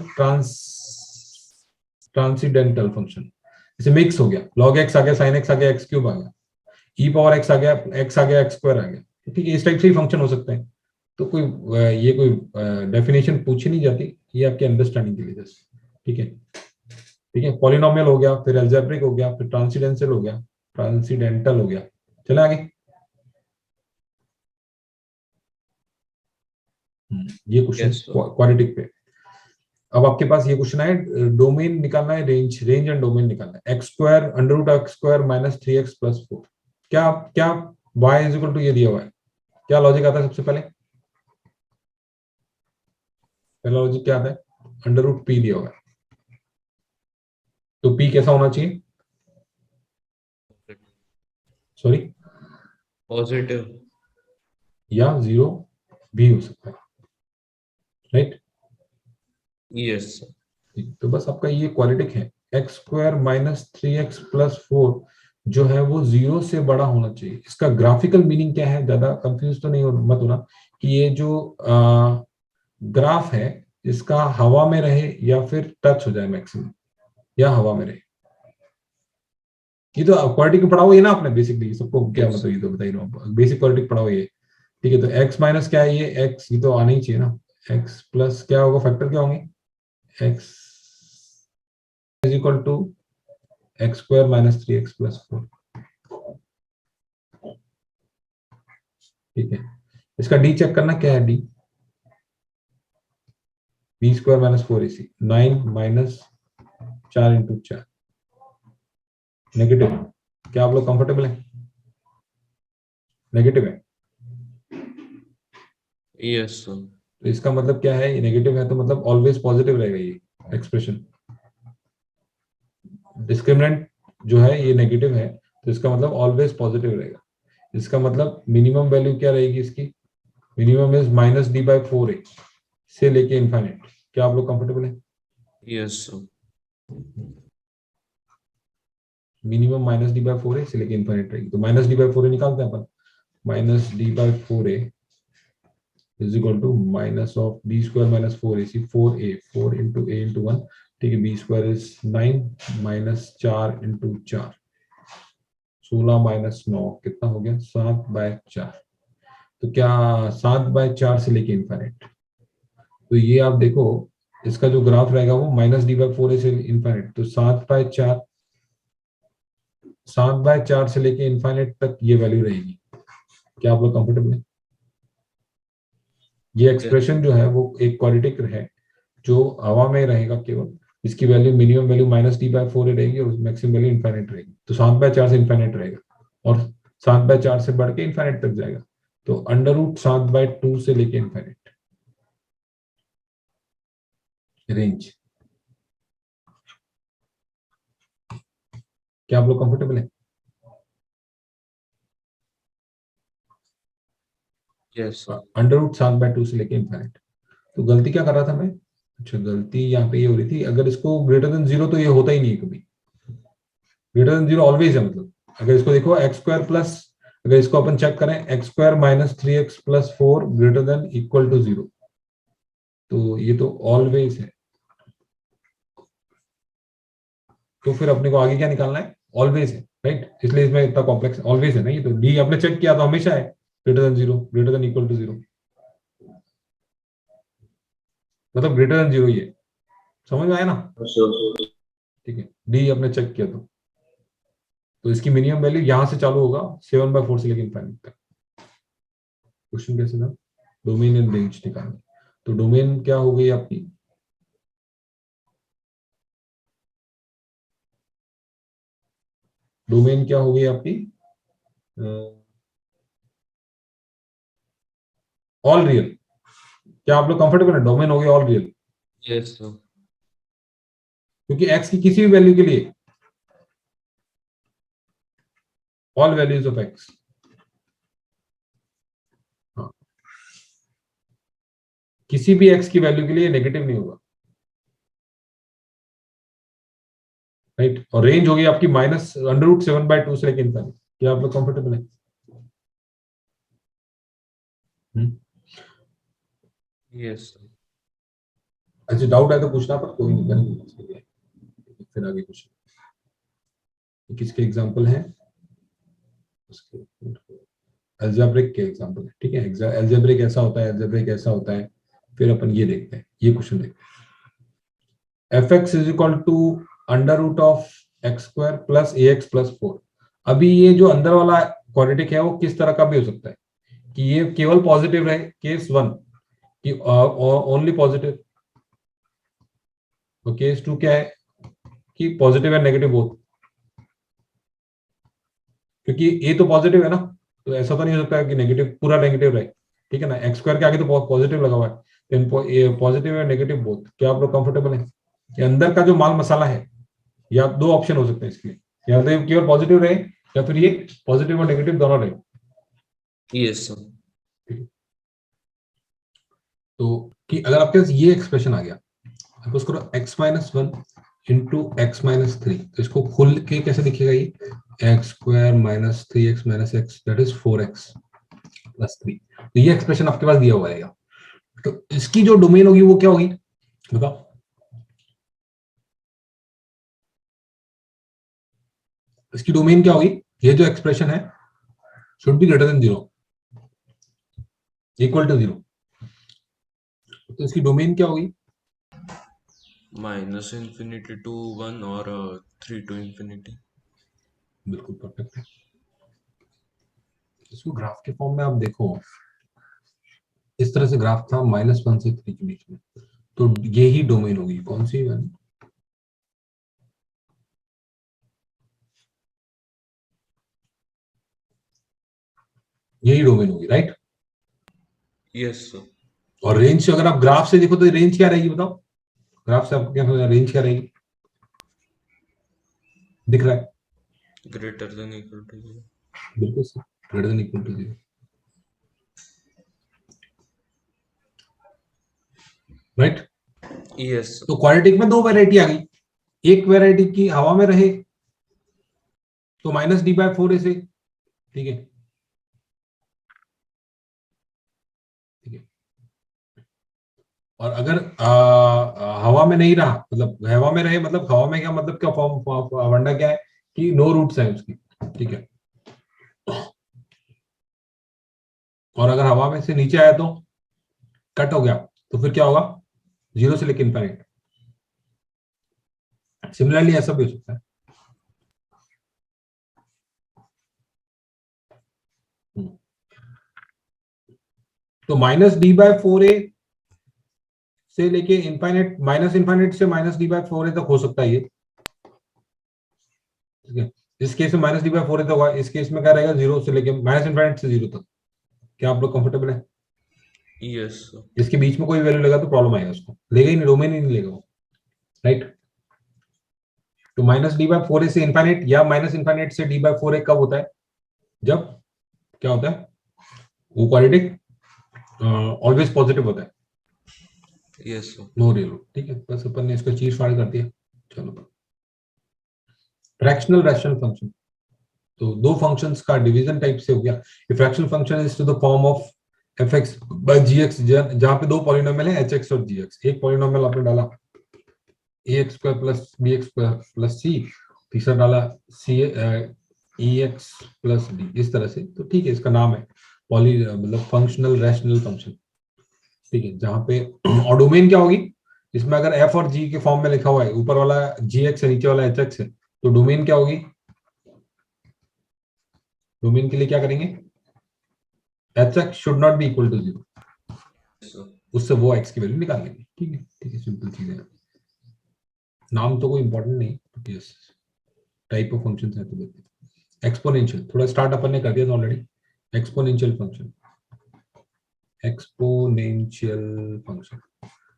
transcendental function. जैसे मिक्स हो गया, log x आ गया, sin x आ गया, x क्यूब आ गया, e पावर x आ गया, x आ गया, x स्क्वायर आ गया। तो ठीक है, इस टाइप से ही फंक्शन हो सकते हैं। तो कोई ये कोई डेफिनेशन पूछी नहीं जाती, ये आपके अंडरस्टैंडिंग के लिए जस्ट। ठीक है, ठीक है। पॉलिनोमियल हो गया, फिर अलजेब्रिक हो गया, फिर ट्रांसीडेंटल हो गया, ट्रांसीडेंटल हो गया। चले आगे। ये क्वेश्चन यस सर। क्वाड्रेटिक पे। अब आपके पास ये क्वेश्चन है, डोमेन निकालना है, रेंज एंड डोमेन निकालना है। X square under root x square minus 3x plus 4। क्या क्या y इज इक्वल टू ये दिया हुआ है, क्या लॉजिक आता है? सबसे पहले पहला लॉजिक क्या आता है? अंडर रूट p दिया हुआ है, तो p कैसा होना चाहिए? Sorry, positive. या 0 भी हो सकता है, राइट? Yes sir. तो बस आपका ये क्वाड्रेटिक है। X square minus 3x plus 4 जो है वो 0 से बड़ा होना चाहिए। इसका ग्राफिकल मीनिंग क्या है, ज्यादा कंफ्यूज तो नहीं हो मत होना कि ये जो ग्राफ है इसका हवा में रहे या फिर टच हो जाए मैक्सिमम, या हवा में रहे। ये तो क्वाड्रेटिक पढ़ा हुआ है ना आपने बेसिकली, सबको क्या मतलब, ये तो बता ही रहा हूँ, बेसिक क्वाड्रेटिक पढ़ा हुआ है। ठीक है, तो x माइनस क्या है, ये x, ये तो आना ही चाहिए ना। x प्लस क्या होगा, फैक्टर क्या होंगे? x is equal to x square minus 3x plus 4। ठीक है, इसका डी चेक करना, क्या है d? B square minus 4ac, 9 minus 4 into 4 negative. क्या आप लोग कंफर्टेबल है? नेगेटिव है, यस सर। तो इसका मतलब क्या है, ये नेगेटिव है तो मतलब ऑलवेज पॉजिटिव रहेगा ये एक्सप्रेशन। डिस्क्रिमिनेंट जो है ये नेगेटिव है, तो इसका मतलब ऑलवेज पॉजिटिव रहेगा। इसका मतलब मिनिमम वैल्यू क्या रहेगी इसकी? Minimum is minus D by 4a से लेके इनफाइनाइट। क्या आप लोग कंफर्टेबल है? Yes sir. Minimum minus D by 4a से लेके इनफाइनाइट रहेगी, तो माइनस डी बाई 4a निकालते हैं अपन। Minus D by 4a is equal to minus of B square minus 4ac, 4a 4 into a into 1। ठीक है, B square is 9 minus 4 into 4, 16 minus 9 कितना हो गया, 7/4। तो क्या 7/4 से लेके इनफाइनाइट, तो ये आप देखो इसका जो ग्राफ रहेगा वो माइनस डी बाई 4a से इनफाइनाइट, तो 7/4 से लेके इनफाइनाइट तक ये वैल्यू रहेगी। क्या आप लोग कंफर्टेबल है? ये एक्सप्रेशन जो है वो एक क्वाड्रेटिक है जो हवा में रहेगा केवल, इसकी value minimum value minus D by 4 रहेगी और मैक्सिमम वैल्यू इनफाइनाइट रहेगी। तो 7/4 से इनफाइनाइट रहेगा और 7/4 से बढ़ के इनफाइनाइट तक जाएगा, तो अंडर रूट 7/2 से लेके इनफाइनाइट रेंज। क्या आप लोग कंफर्टेबल है? Yes sir. अंडर रूट 7/2 से लेके इनफाइनाइट। तो गलती क्या कर रहा था मैं? अच्छा, गलती यहाँ पे ये हो रही थी, अगर इसको ग्रेटर देन 0 तो ये होता ही नहीं है कभी। ग्रेटर देन 0 ऑलवेज है, मतलब अगर इसको देखो एक्स स्क्वायर प्लस अगर इसको अपन चेक करें x square minus 3x plus 4 greater than equal to 0, तो ये तो ऑलवेज है। तो फिर अपने को आगे क्या निकालना है, ऑलवेज है, राइट। इसलिए इसमें इतना कॉम्प्लेक्स ऑलवेज है ना, ये तो डी आपने चेक किया तो हमेशा है greater than 0, greater than equal to 0, मतलब ग्रेटर देन 0 ही है। समझ में आया ना, ठीक है। डी आपने चेक किया तो इसकी मिनिमम वैल्यू यहां से चालू होगा 7/4 से लेकर इनफाइनाइट तक। क्वेश्चन कैसे था, डोमेन एंड रेंज निकालना। तो डोमेन क्या हो गई आपकी, डोमेन क्या हो गई आपकी, ऑल रियल। क्या आप लोग कंफर्टेबल है, डोमेन हो गया ऑल रियल, यस सर। क्योंकि एक्स की किसी भी वैल्यू के लिए ऑल वैल्यूज ऑफ एक्स, किसी भी एक्स की वैल्यू के लिए नेगेटिव नहीं होगा, राइट। और रेंज होगी आपकी -√7/2 से लेकर इनफाइनाइट। क्या आप लोग कंफर्टेबल है? Yes sir. ऐसे डाउट है तो पूछना, पर कोई नहीं करेंगे इसके लिए। फिर आगे कुछ किसके एग्जांपल है, उसके अलजेब्रिक के एग्जांपल है, ठीक है। अलजेब्रिक ऐसा होता है, अलजेब्रिक ऐसा होता है। फिर अपन ये देखते हैं, ये क्वेश्चन देखते हैं। fx is equal to √(x²) plus ax plus 4। अभी ये जो अंदर वाला क्वाड्रेटिक है वो किस तरह का भी हो सकता है, कि ये केवल पॉजिटिव रहे, केस 1 कि ओनली पॉजिटिव, और केस 2 क्या है कि पॉजिटिव एंड नेगेटिव बोथ। क्योंकि ए तो पॉजिटिव है ना, तो ऐसा तो नहीं हो सकता कि नेगेटिव पूरा नेगेटिव रहे, ठीक है ना। x² के आगे तो पॉजिटिव लगा हुआ है, तो पॉजिटिव और नेगेटिव बोथ। क्या आप लोग कंफर्टेबल है कि अंदर का जो माल मसाला है, या दो ऑप्शन हो सकते हैं इसके लिए, या तो ये केवल पॉजिटिव रहे, या फिर ये पॉजिटिव और नेगेटिव दोनों रहे। Yes sir. तो कि अगर आपके पास ये एक्सप्रेशन आ गया, सपोज करो x-1 इंटू x-3, तो इसको खुल के कैसे दिखेगा, ये x² - 3x - x that is 4x plus 3। तो ये एक्सप्रेशन आपके पास दिया हुआ रहेगा। तो इसकी जो डोमेन होगी वो क्या होगी, बताओ। इसकी डोमेन क्या होगी, ये जो एक्सप्रेशन है should be greater than 0, equal to 0। तो इसकी डोमेन क्या होगी, -∞ to 1 और 3 to ∞। बिल्कुल परफेक्ट है। इसको ग्राफ के फॉर्म में आप देखो, इस तरह से ग्राफ था -1 से 3 के बीच में, तो ये ही डोमेन होगी। कौन सी वाली, यही डोमेन होगी, राइट। Yes sir. और रेंज से अगर आप ग्राफ से देखो तो रेंज क्या रहेगी, बताओ। ग्राफ से आपको क्या रेंज क्या रहेगी, दिख रहा है, ग्रेटर देन इक्वल टू 0। बिल्कुल sir, greater than equal to 0, right. Yes sir. तो क्वाड्रेटिक में दो वैरायटी आ गई। एक वैरायटी की हवा में रहे तो -d/4 ऐसे, ठीक है, ठीक है। और अगर हवा में नहीं रहा, मतलब हवा में रहे, मतलब हवा में क्या मतलब, क्या फॉर्म वंडा क्या है कि नो रूट्स है उसकी, ठीक है। और अगर हवा में से नीचे आया तो कट हो गया, तो फिर क्या होगा, 0 से लेकर इनफाइनाइट। सिमिलरली ऐसा भी हो सकता है। तो -d/4a से लेके इनफाइनाइट, -∞ से -d/4a तक हो सकता है ये, ठीक है। इस केस में -d/4a तक हुआ, इस केस में क्या रहेगा, 0 से लेके -∞ से 0 तक। क्या आप लोग कंफर्टेबल है? Yes sir. इसके बीच में कोई वैल्यू लगा तो प्रॉब्लम आएगा, उसको लेगा ही नहीं, डोमेन ही नहीं लेगा वो, राइट। तो -d/4a से इनफाइनाइट या -∞ से d/4a कब होता है, जब क्या होता है, वो क्वाड्रेटिक ऑलवेज पॉजिटिव होता है, yes sir. No real root, ठीक है। बस अपन ने इसको चीज फाड़ कर दिया। चलो, फ्रैक्शनल रैशनल फंक्शन। तो दो फंक्शंस का डिवीजन टाइप से हो गया। Fractional function is to the form of fx by gx, जहां पे दो पॉलिनोमियल है hx और gx। एक पॉलिनोमियल आपने डाला ax square plus bx square plus c, तीसरा डाला c ex प्लस d, इस तरह से। तो ठीक है, इसका नाम है पॉली मतलब फंक्शनल रैशनल फंक्शन। ठीक है, जहां पे और डोमेन क्या होगी इसमें, अगर f और g के फॉर्म में लिखा हुआ है, ऊपर वाला gx है नीचे वाला hx है, तो डोमेन क्या होगी, डोमेन के लिए क्या करेंगे, hx should not be equal to 0, sir उससे वो x की वैल्यू निकाल लेंगे। ठीक है, ठीक है, सिंपल चीज है, नाम तो कोई इंपॉर्टेंट नहीं, यस टाइप ऑफ फंक्शन है तो देखते हैं। एक्सपोनेंशियल थोड़ा स्टार्ट अपन ने कर दिया था already. Exponential function, exponential function,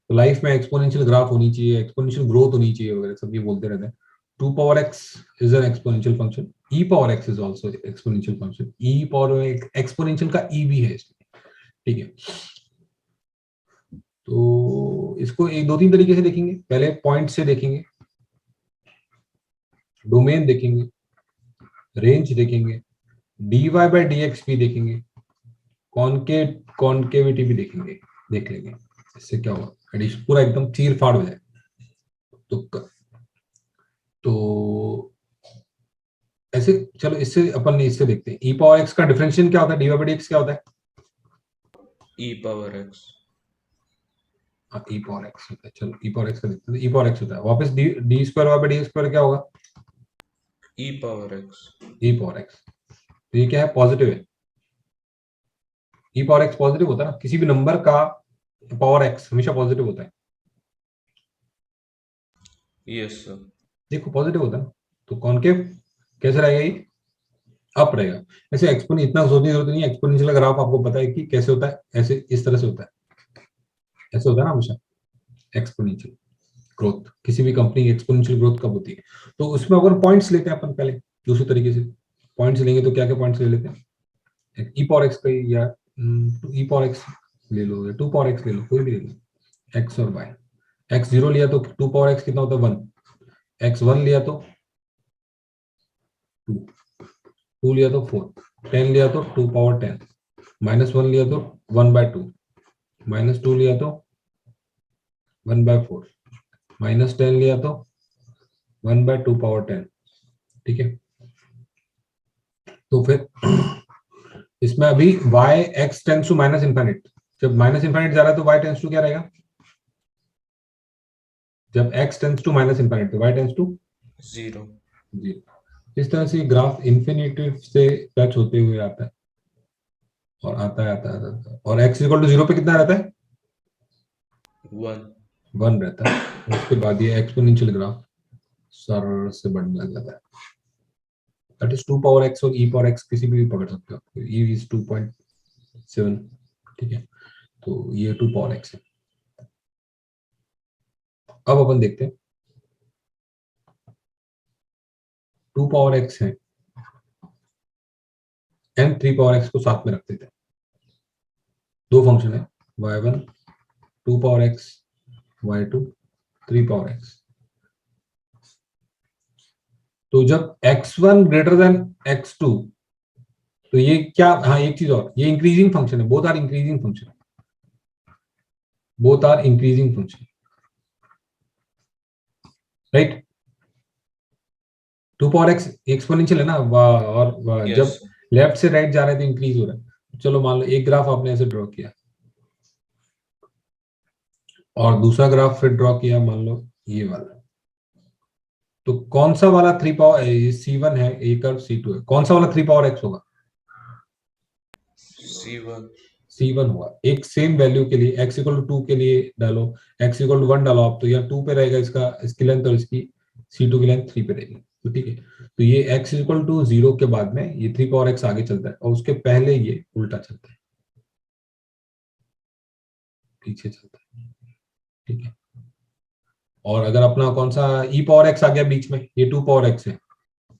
तो लाइफ में एक्सपोनेंशियल ग्राफ होनी चाहिए, एक्सपोनेंशियल ग्रोथ होनी चाहिए वगैरह, सब ये बोलते रहते हैं। 2 power x is an exponential function, e power x is also exponential function, e power exponential का e भी है इसमें। ठीक है, तो इसको एक दो तीन तरीके से देखेंगे। पहले पॉइंट से देखेंगे, डोमेन देखेंगे, रेंज देखेंगे, dy बाय dx भी देखेंगे, कॉन्केविटी भी देखेंगे, देख लेंगे। इससे क्या होगा, एडिशन पूरा एकदम चीर फाड़ हो जाए। तो ऐसे चलो, इससे अपन इससे देखते हैं। ई पावर एक्स का डिफरेंशिएशन क्या होता है, डी बाई डी एक्स क्या होता है, ई power x, E power x होता है। चलो ई पावर एक्स का देखते हैं, ई पावर एक्स होता है, वापस D D square by D square क्या होगा, ई power x, E power x. तो ये क्या है, पॉजिटिव है, ई पावर एक्स पॉजिटिव होता है ना, किसी भी नंबर का पावर एक्स हमेशा पॉजिटिव होता है। यस सर, देखो पॉजिटिव होता है ना, तो कॉनकेव कैसे रहेगा, ये अप रहेगा। ऐसे एक्सपोन इतना सोचने की जरूरत नहीं है, एक्सपोनेंशियल ग्राफ आपको पता है कि कैसे होता है, ऐसे इस तरह से होता है, ऐसे होता है ना हमेशा एक्सपोनेंशियल ग्रोथ। किसी भी कंपनी की एक्सपोनेंशियल ग्रोथ कब होती है, तो उसमें अगर पॉइंट्स लेते हैं अपन पहले दूसरे तरीके से, पॉइंट्स लेंगे तो क्या क्या पॉइंट्स ले लेते हैं, ई पावर एक्स का या ई पावर एक्स ले लो या टू पावर एक्स ले लो, कोई भी ले लो, एक्स और वाई। एक्स जीरो लिया तो टू पावर एक्स कितना होता है, वन। एक्स वन लिया तो टू, टू लिया तो फोर, टेन लिया तो two power ten, minus one लिया तो one by two, minus two लिया तो one by four, minus ten लिया तो one by two power ten. ठीक है, तो फिर इसमें अभी y x tends to minus infinite, जब माइनस इंफिनिट जा रहा है तो y टेंस टू क्या रहेगा, जब x tends to minus infinite तो y tends to zero, zero. इस तरह से ग्राफ इंफिनिटी से टच होते हुए आता है और आता है, आता है, आता है। और x इक्वल टू जीरो पे कितना रहता है, वन, वन रहता है। उसके बाद ये एक्सपोनेंशियल ग्राफ सर से बढ़ने लग जाता है। That is two power x, और e पावर x किसी भी पकड़ सकते हो, e इज 2.7। ठीक है, तो ये टू पावर x है। अब अपन देखते हैं, टू पावर x है, एंड थ्री पावर x को साथ में रख देते हैं। दो फंक्शन है, y1 two power x, y2 three power x। तो जब x1 ग्रेटर देन x2, तो ये क्या, हाँ एक चीज और, ये इंक्रीजिंग फंक्शन है, both are increasing function, both are increasing function, right. Two power x exponential है ना, और यस जब लेफ्ट से राइट जा रहे हैं तो इंक्रीज हो रहा है। चलो मान लो एक ग्राफ आपने ऐसे ड्रॉ किया और दूसरा ग्राफ फिर ड्रॉ किया, मान लो ये वाला, तो कौन सा वाला थ्री पावर, C1 है, ए कर्व C2 है, कौन सा वाला थ्री पावर एक्स होगा, C1, C1 होगा। एक सेम वैल्यू के लिए x इक्वल टू टू के लिए डालो, x इक्वल टू वन डालो आप, तो यहाँ टू पे रहेगा इसका, इसकी लेंथ, और इसकी C2 की लेंथ थ्री पे रहेगी। तो ठीक है, तो ये x इक्वल टू जीरो के बाद में ये थ्री पावर x आगे चलता है, और उसके पहले ये उल्टा चलता है, पीछे चलता है। ठीक है, और अगर अपना कौन सा e पावर x आ गया बीच में, ये टू पावर x है,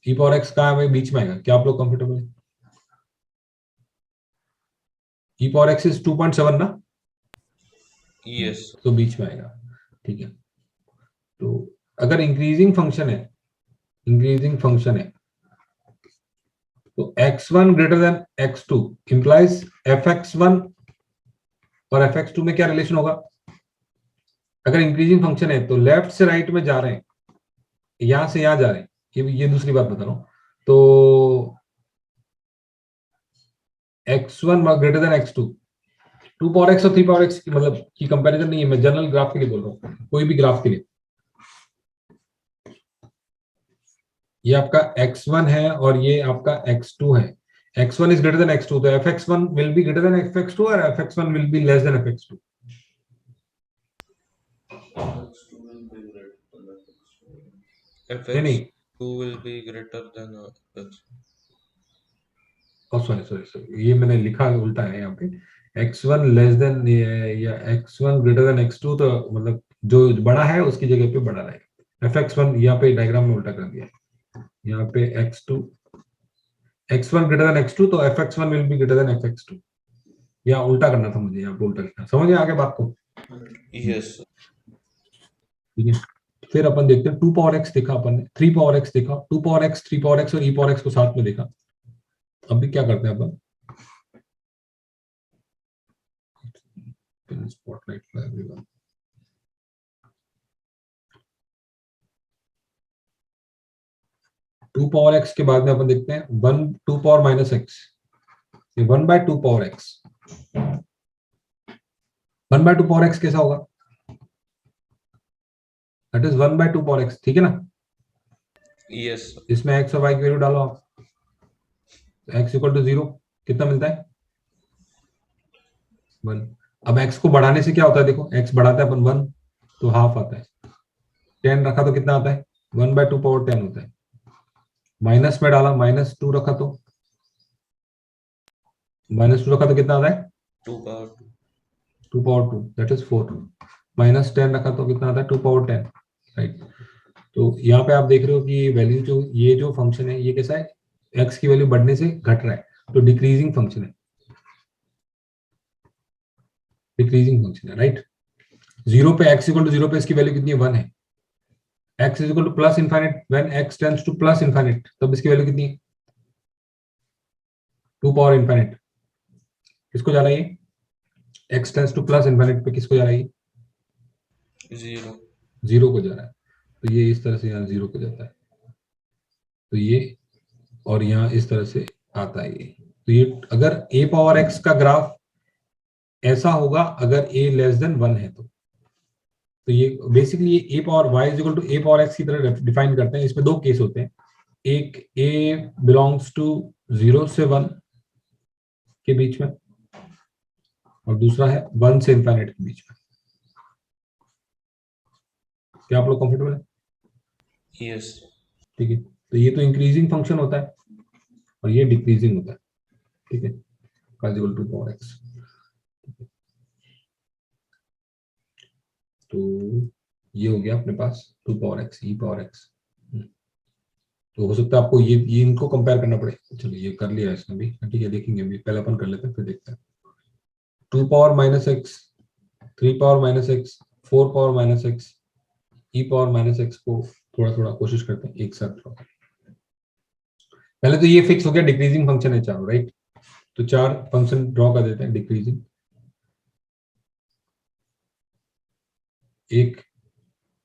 e पावर x कहाँ है, बीच में आएगा, क्या आप लोग कंफर्टेबल है, e पावर x इज 2.7 ना, यस, तो बीच में आएगा। ठीक है, तो अगर इंक्रीजिंग फंक्शन है, इंक्रीजिंग फंक्शन है, तो x1 greater than x2 implies fx1 और fx2 में क्या रिलेशन होगा? अगर इंक्रीजिंग फंक्शन है तो लेफ्ट से राइट में जा रहे हैं, यहां से यहां जा रहे हैं, ये दूसरी बात बता रहा हूं। तो x1 greater than x2, 2 power x और 3 पावर x की मतलब की कंपैरिजन नहीं है, मैं जनरल ग्राफ के लिए बोल रहा हूँ, कोई भी ग्राफ के लिए। ये आपका x1 है और ये आपका x2 है। x1 is greater then x2, तो fx1 will be greater then fx2 और fx1 will be less than fx2। fx2 will be greater than fx2. नहीं नहीं, fx2 will be greater than fx. Sorry sorry sorry, ये मैंने लिखा उल्टा है यहाँ पे। x1 लेस देन या x1 ग्रेटर देन x2, तो मतलब जो बड़ा है उसकी जगह पे बड़ा रहेगा। fx1 यहाँ पे डायग्राम में उल्टा कर दिया है, यहाँ पे x1 ग्रेटर देन x2, तो fx1 will be greater then fx2। यहाँ उल्टा करना था मुझे, यहाँ पे उल्टा लिखना। समझ गए आगे बात को? Yes. ठीक है, फिर अपन देखते हैं 2 पावर x देखा अपन ने, 3 पावर x देखा, 2 पावर x, 3 पावर x और e पावर x को साथ में देखा। अभी क्या करते हैं अपन, spotlight for everyone. Two power x के बाद में अपन देखते हैं 1 2 पावर माइनस x, ये 1/2 पावर x। 1/2 पावर x कैसा होगा? दैट इज 1/2 पावर x, ठीक है ना? Yes. इसमें x और y की वैल्यू डालो आप, x इक्वल टू 0 कितना मिलता है? 1। अब x को बढ़ाने से क्या होता है, देखो x बढ़ाते हैं अपन 1 तो हाफ आता है, 10 रखा तो कितना आता है? 1/2 पावर 10 होता है। माइनस में डाला, -2 रखा तो -2 रखा तो कितना आता है? 2 power 2. 2 power 2 that is 4। -10 रखा तो कितना आता है? 2 पावर 10, राइट। तो यहाँ पे आप देख रहे हो कि वैल्यू जो ये जो फंक्शन है ये कैसा है, x की वैल्यू बढ़ने से घट रहा है, तो डिक्रीजिंग फंक्शन है, डिक्रीजिंग फंक्शन है, राइट। 0 पे x इक्वल टू 0 पे इसकी वैल्यू कितनी है? 1 है। x is equal two plus infinite, when x tends two plus infinite, तब इसकी वैल्यू कितनी है? 2 पावर इनफाइनाइट। किसको जा रहा है ये? x tends two plus infinite पे किसको जा रहा है ये? 0. 0 को जा रहा है। तो ये इस तरह से यहाँ 0 को जाता है, तो ये, और यहाँ इस तरह से आता है ये। तो ये अगर a पावर x का ग्राफ ऐसा होगा अगर a लेस देन 1 है तो ये बेसिकली ये a power y is equal to a power x की तरह डिफाइन करते हैं। इसमें दो केस होते हैं, एक a बिलोंग्स टू 0 से 1 के बीच में, और दूसरा है 1 से इनफाइनाइट के बीच में। क्या आप लोग कंफर्टेबल है? Yes. ठीक है, तो ये तो इंक्रीजिंग फंक्शन होता है और ये डिक्रीजिंग होता है, ठीक है, इक्वल टू पावर x। तो ये हो गया अपने पास 2 power x e power x। तो हो सकता है आपको ये इनको कंपेयर करना पड़े। चलो ये कर लिया इसने भी, ठीक है, देखेंगे अभी, पहले अपन कर लेते हैं फिर देखते हैं। 2 power minus X, 3 power minus X, 4 power minus X, E power minus X को थोड़ा थोड़ा कोशिश करते हैं एक साथ ड्रॉ। पहले तो ये फिक्स हो गया डिक्रीजिंग फंक्शन है चारों, राइट। तो चार फंक्शन ड्रॉ कर देते हैं डिक्रीजिंग। एक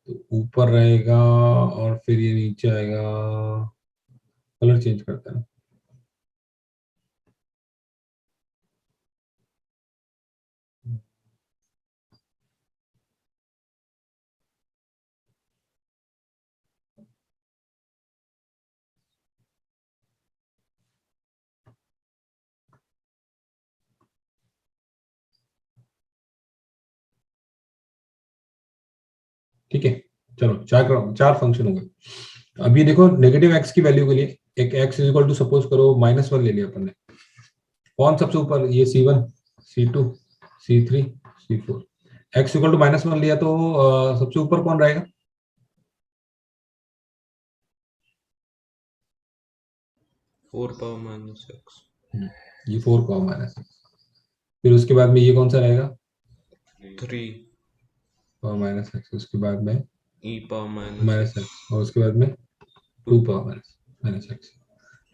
तो ऊपर रहेगा और फिर ये नीचे आएगा, कलर चेंज करते हैं। ठीक है, चलो चार फंक्शन हो गए। अब ये देखो नेगेटिव एक्स की वैल्यू के लिए एक x is equal to suppose करो -1 ले लिया अपन ने। कौन सबसे ऊपर? ये C1, C2, C3, C4। X equal to -1 लिया तो सबसे ऊपर कौन रहेगा? 4 power minus x. ये 4 पावर माइनस, फिर उसके बाद में ये कौन सा रहेगा? 3 पावर माइनस एक्स, उसके बाद में e power minus minus x. X, और उसके बाद में 2 पावर माइनस एक्स।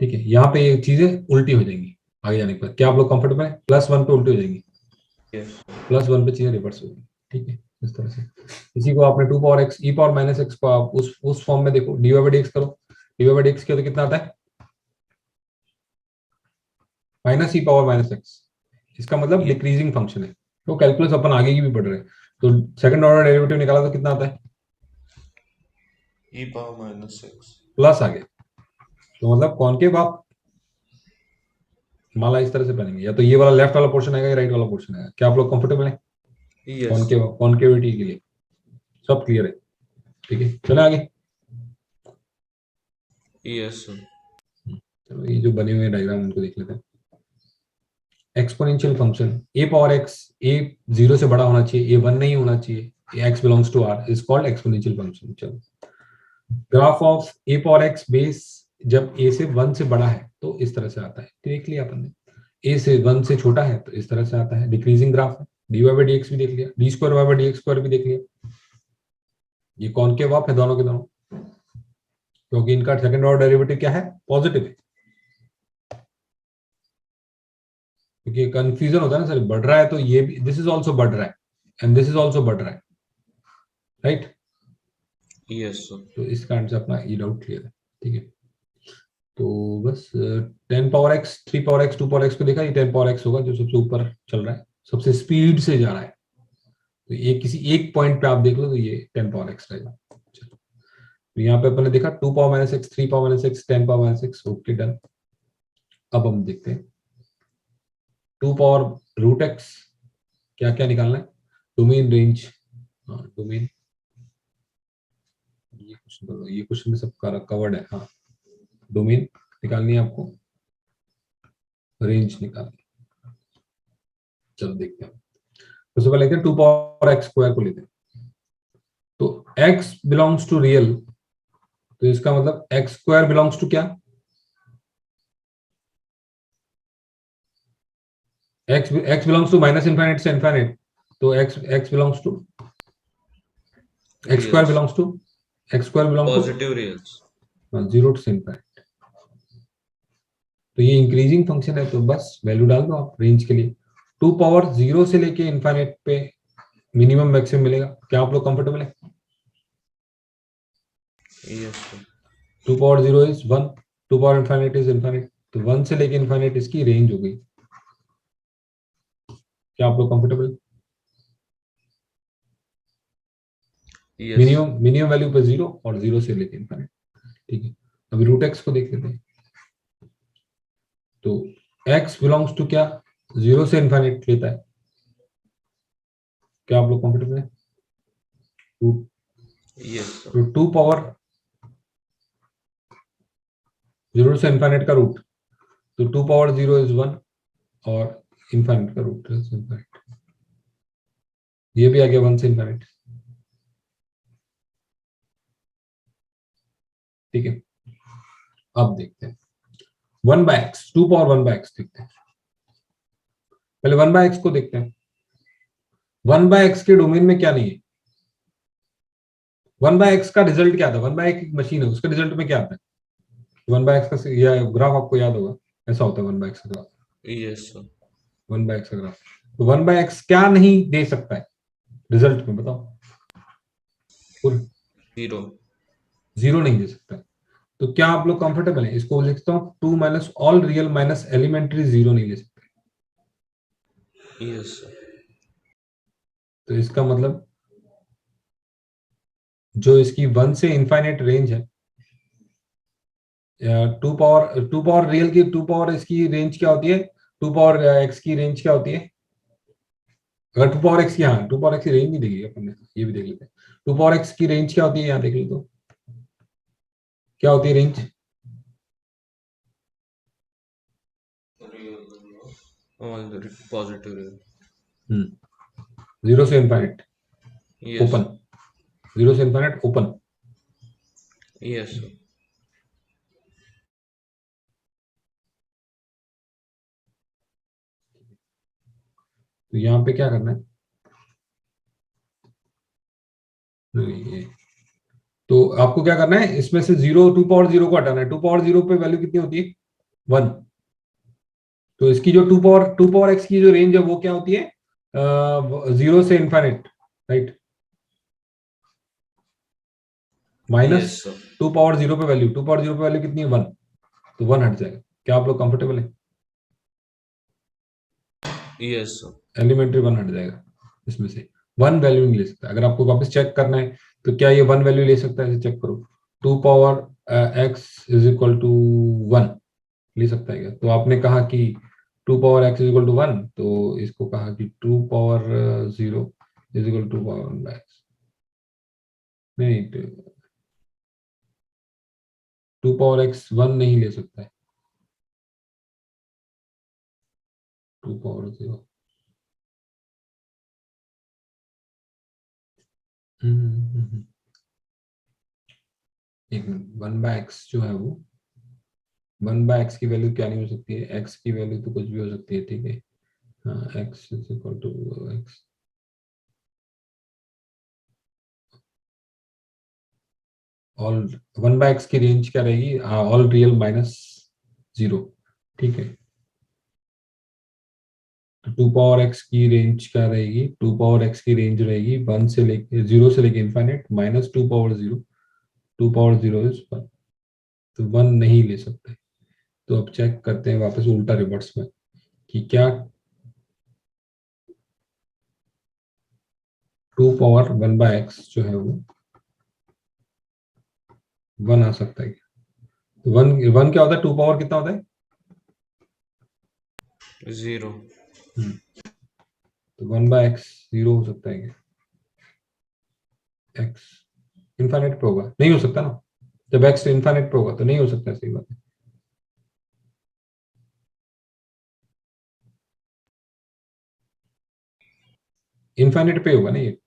ठीक है, यहाँ पे ये चीजें उल्टी हो जाएंगी आगे जाने के बाद। क्या आप लोग कंफर्टेबल है? +1 पे उल्टी हो जाएंगी, यस +1 पे चीजें रिवर्स हो जाएंगी। ठीक है, इस तरह से इसी को आपने 2 power x e power minus x को आप उस फॉर्म में देखो, dy बाई dx करो, dy बाई dx किया तो कितना आता है? Minus e power minus x। इसका मतलब ये डिक्रीजिंग फंक्शन है। तो कैलकुलस अपन आगे की भी पढ़ रहे हैं, तो सेकंड ऑर्डर डेरिवेटिव निकाला तो कितना आता है? e power minus 6। प्लस आ गया। तो मतलब कॉनकेव आप माला इस तरह से पहनेंगे, या तो ये वाला लेफ्ट वाला पोर्शन आएगा या राइट वाला पोर्शन आएगा। क्या आप लोग कंफर्टेबल है यस कॉनकेविटी के लिए? सब क्लियर है? ठीक है, चले आगे। यस चलो ये जो बने हुए डायग्राम उनको देख लेते हैं। एक्सपोनेंशियल फंक्शन ए पावर एक्स, ए 0 से बड़ा होना चाहिए, ए 1 नहीं होना चाहिए, X belongs to R is called exponential function. चलो, graph of A power X base जब ए से 1 से बड़ा है तो इस तरह से आता है, देख लिया अपन ने। ए से 1 से छोटा है तो इस तरह से आता है, डिक्रीजिंग ग्राफ है। D Y by D x भी देख लिया, d square y by D x square भी देख लिया। ये कॉनकेव ऑफ है दोनों के दोनों, क्योंकि इनका सेकंड ऑर्डर डेरिवेटिव क्या है? पॉजिटिव है। क्योंकि कंफ्यूजन होता है ना सर, बढ़ रहा है तो ये भी, दिस इज ऑल्सो बढ़ रहा है एंड दिस इज ऑल्सो बढ़ रहा है, राइट? यस तो इस कारण से अपना ये डाउट क्लियर है। ठीक है, तो बस 10 power x, 3 power x, 2 power x को देखा, ये 10 पावर एक्स होगा जो सबसे ऊपर चल रहा है, सबसे स्पीड से जा रहा है। तो ये किसी एक पॉइंट पे आप देख लो तो ये 10 पावर एक्स रहेगा। चलो, तो यहाँ पे अपन ने देखा 2 power minus X, 3 power minus x, 10 power minus x, okay done. अब हम देखते हैं 2 पावर रूट एक्स, क्या क्या निकालना है? डोमेन रेंज, डोमेन, ये क्वेश्चन में सब कवर्ड है। हाँ, डोमेन निकालनी है आपको, रेंज निकालनी है। चलो देखते हैं, सबसे पहले लेते हैं 2 पावर एक्स स्क्वायर को लेते हैं। तो x बिलोंग्स टू रियल, तो इसका मतलब एक्स स्क्वायर बिलोंग्स टू क्या? x belongs to minus infinite से इनफाइनाइट, तो x belongs to, x square reals belongs to, x square belong to positive reals 0 to infinite. तो ये इंक्रीजिंग फंक्शन है, तो बस वैल्यू डाल दो आप रेंज के लिए। 2 पावर 0 से लेके इनफाइनाइट पे मिनिमम मैक्सिमम मिलेगा। क्या आप लोग कंफर्टेबल है? Yes 2 power 0 is 1, 2 power infinite is infinite, तो 1 से लेके इनफाइनाइट इसकी रेंज हो गई। क्या आप लोग कंफर्टेबल? यस मिनिमम वैल्यू पे 0 और 0 से लेके इनफाइनाइट। ठीक है, अभी रूट एक्स को देख लेते हैं। तो x बिलोंग्स टू क्या? 0 से इनफाइनाइट लेता है। क्या आप लोग कंफर्टेबल है? यस तो 2 पावर 0 से इनफाइनाइट का रूट, तो 2 पावर 0 इज 1 और इनफाइनाइट का रूट इज इनफाइनाइट, ये भी आ गया 1 से इनफाइनाइट। ठीक है, अब देखते हैं 1 by x, 2 power 1 by x देखते हैं। पहले 1 बाय एक्स को देखते हैं। 1 बाय एक्स के डोमेन में क्या नहीं है? 1 बाय एक्स का रिजल्ट क्या था? 1 बाय एक मशीन है, उसके रिजल्ट में क्या आता है? 1 बाय एक्स का या ग्राफ आपको याद होगा, ऐसा होता है 1 बाय एक्स का ग्राफ। यस 1 बाय एक्स का ग्राफ, तो 1 बाय एक्स क्या नहीं दे सकता है रिजल्ट में, बताओ? जीरो 0 नहीं दे सकता है। तो क्या आप लोग कंफर्टेबल है? इसको लिखता हूं 2 minus all real minus elementary, 0 नहीं ले सकते। यस तो इसका मतलब जो इसकी 1 से इनफाइनाइट रेंज है, 2 पावर रियल की 2 पावर इसकी रेंज क्या होती है? 2 पावर एक्स की रेंज क्या होती है? अगर 2 पावर एक्स की, हाँ 2 पावर एक्स की रेंज नहीं देखी अपन ने, ये भी देख लेते हैं। 2 पावर एक्स की रेंज क्या होती है, यहाँ देख लो तो क्या होती है रेंज? पॉजिटिव रियल 0 से इनफाइनाइट यस ओपन, 0 से इनफाइनाइट ओपन। यस तो यहाँ पे क्या करना है? ये, तो आपको क्या करना है, इसमें से 0, 2 पावर 0 को हटाना है। 2 पावर 0 पे वैल्यू कितनी होती है? 1। तो इसकी जो 2 पावर x की जो रेंज है वो क्या होती है, 0 से infinite, right, minus Yes, sir. 2 power 0 पे वैल्यू, 2 पावर 0 पे वैल्यू कितनी है, 1, तो 1 हट जाएगा। क्या आप लोग कंफर्टेबल है? Yes, sir. एलिमेंट्री 1 हट जाएगा इसमें से, 1 वैल्यू नहीं ले सकता। अगर आपको वापस चेक करना है तो क्या ये 1 वैल्यू ले सकता है, चेक करो। 2 पावर x = 1 ले सकता है क्या? तो आपने कहा कि 2 पावर x = 1, तो इसको कहा कि 2 पावर 0 = 2 पावर 1x। नहीं, 2 पावर x 1 नहीं ले सकता है, 2 पावर 0। एक मिनट, 1/x जो है वो 1/x की वैल्यू क्या नहीं हो सकती है, x की वैल्यू तो कुछ भी हो सकती है, ठीक है। हाँ, x ऑल 1/x की रेंज क्या रहेगी, ऑल रियल -0, ठीक है। तो 2 पावर x की रेंज क्या रहेगी, 2 पावर x की रेंज रहेगी 1 से लेके 0 से लेके infinite minus 2 power 0, 2 power 0 is 1, तो 1 नहीं ले सकते। तो अब चेक करते हैं वापस उल्टा रिवर्स में कि क्या 2 पावर 1/x जो है वो 1 आ सकता है क्या? तो 1 क्या होता है, 2 पावर कितना होता है, 0. तो 1/x 0 हो सकता है क्या? x इनफाइनाइट पे होगा, नहीं हो सकता ना, जब x इनफाइनाइट पे होगा तो नहीं हो सकता, सही बात है। इनफाइनाइट पे होगा ना ये।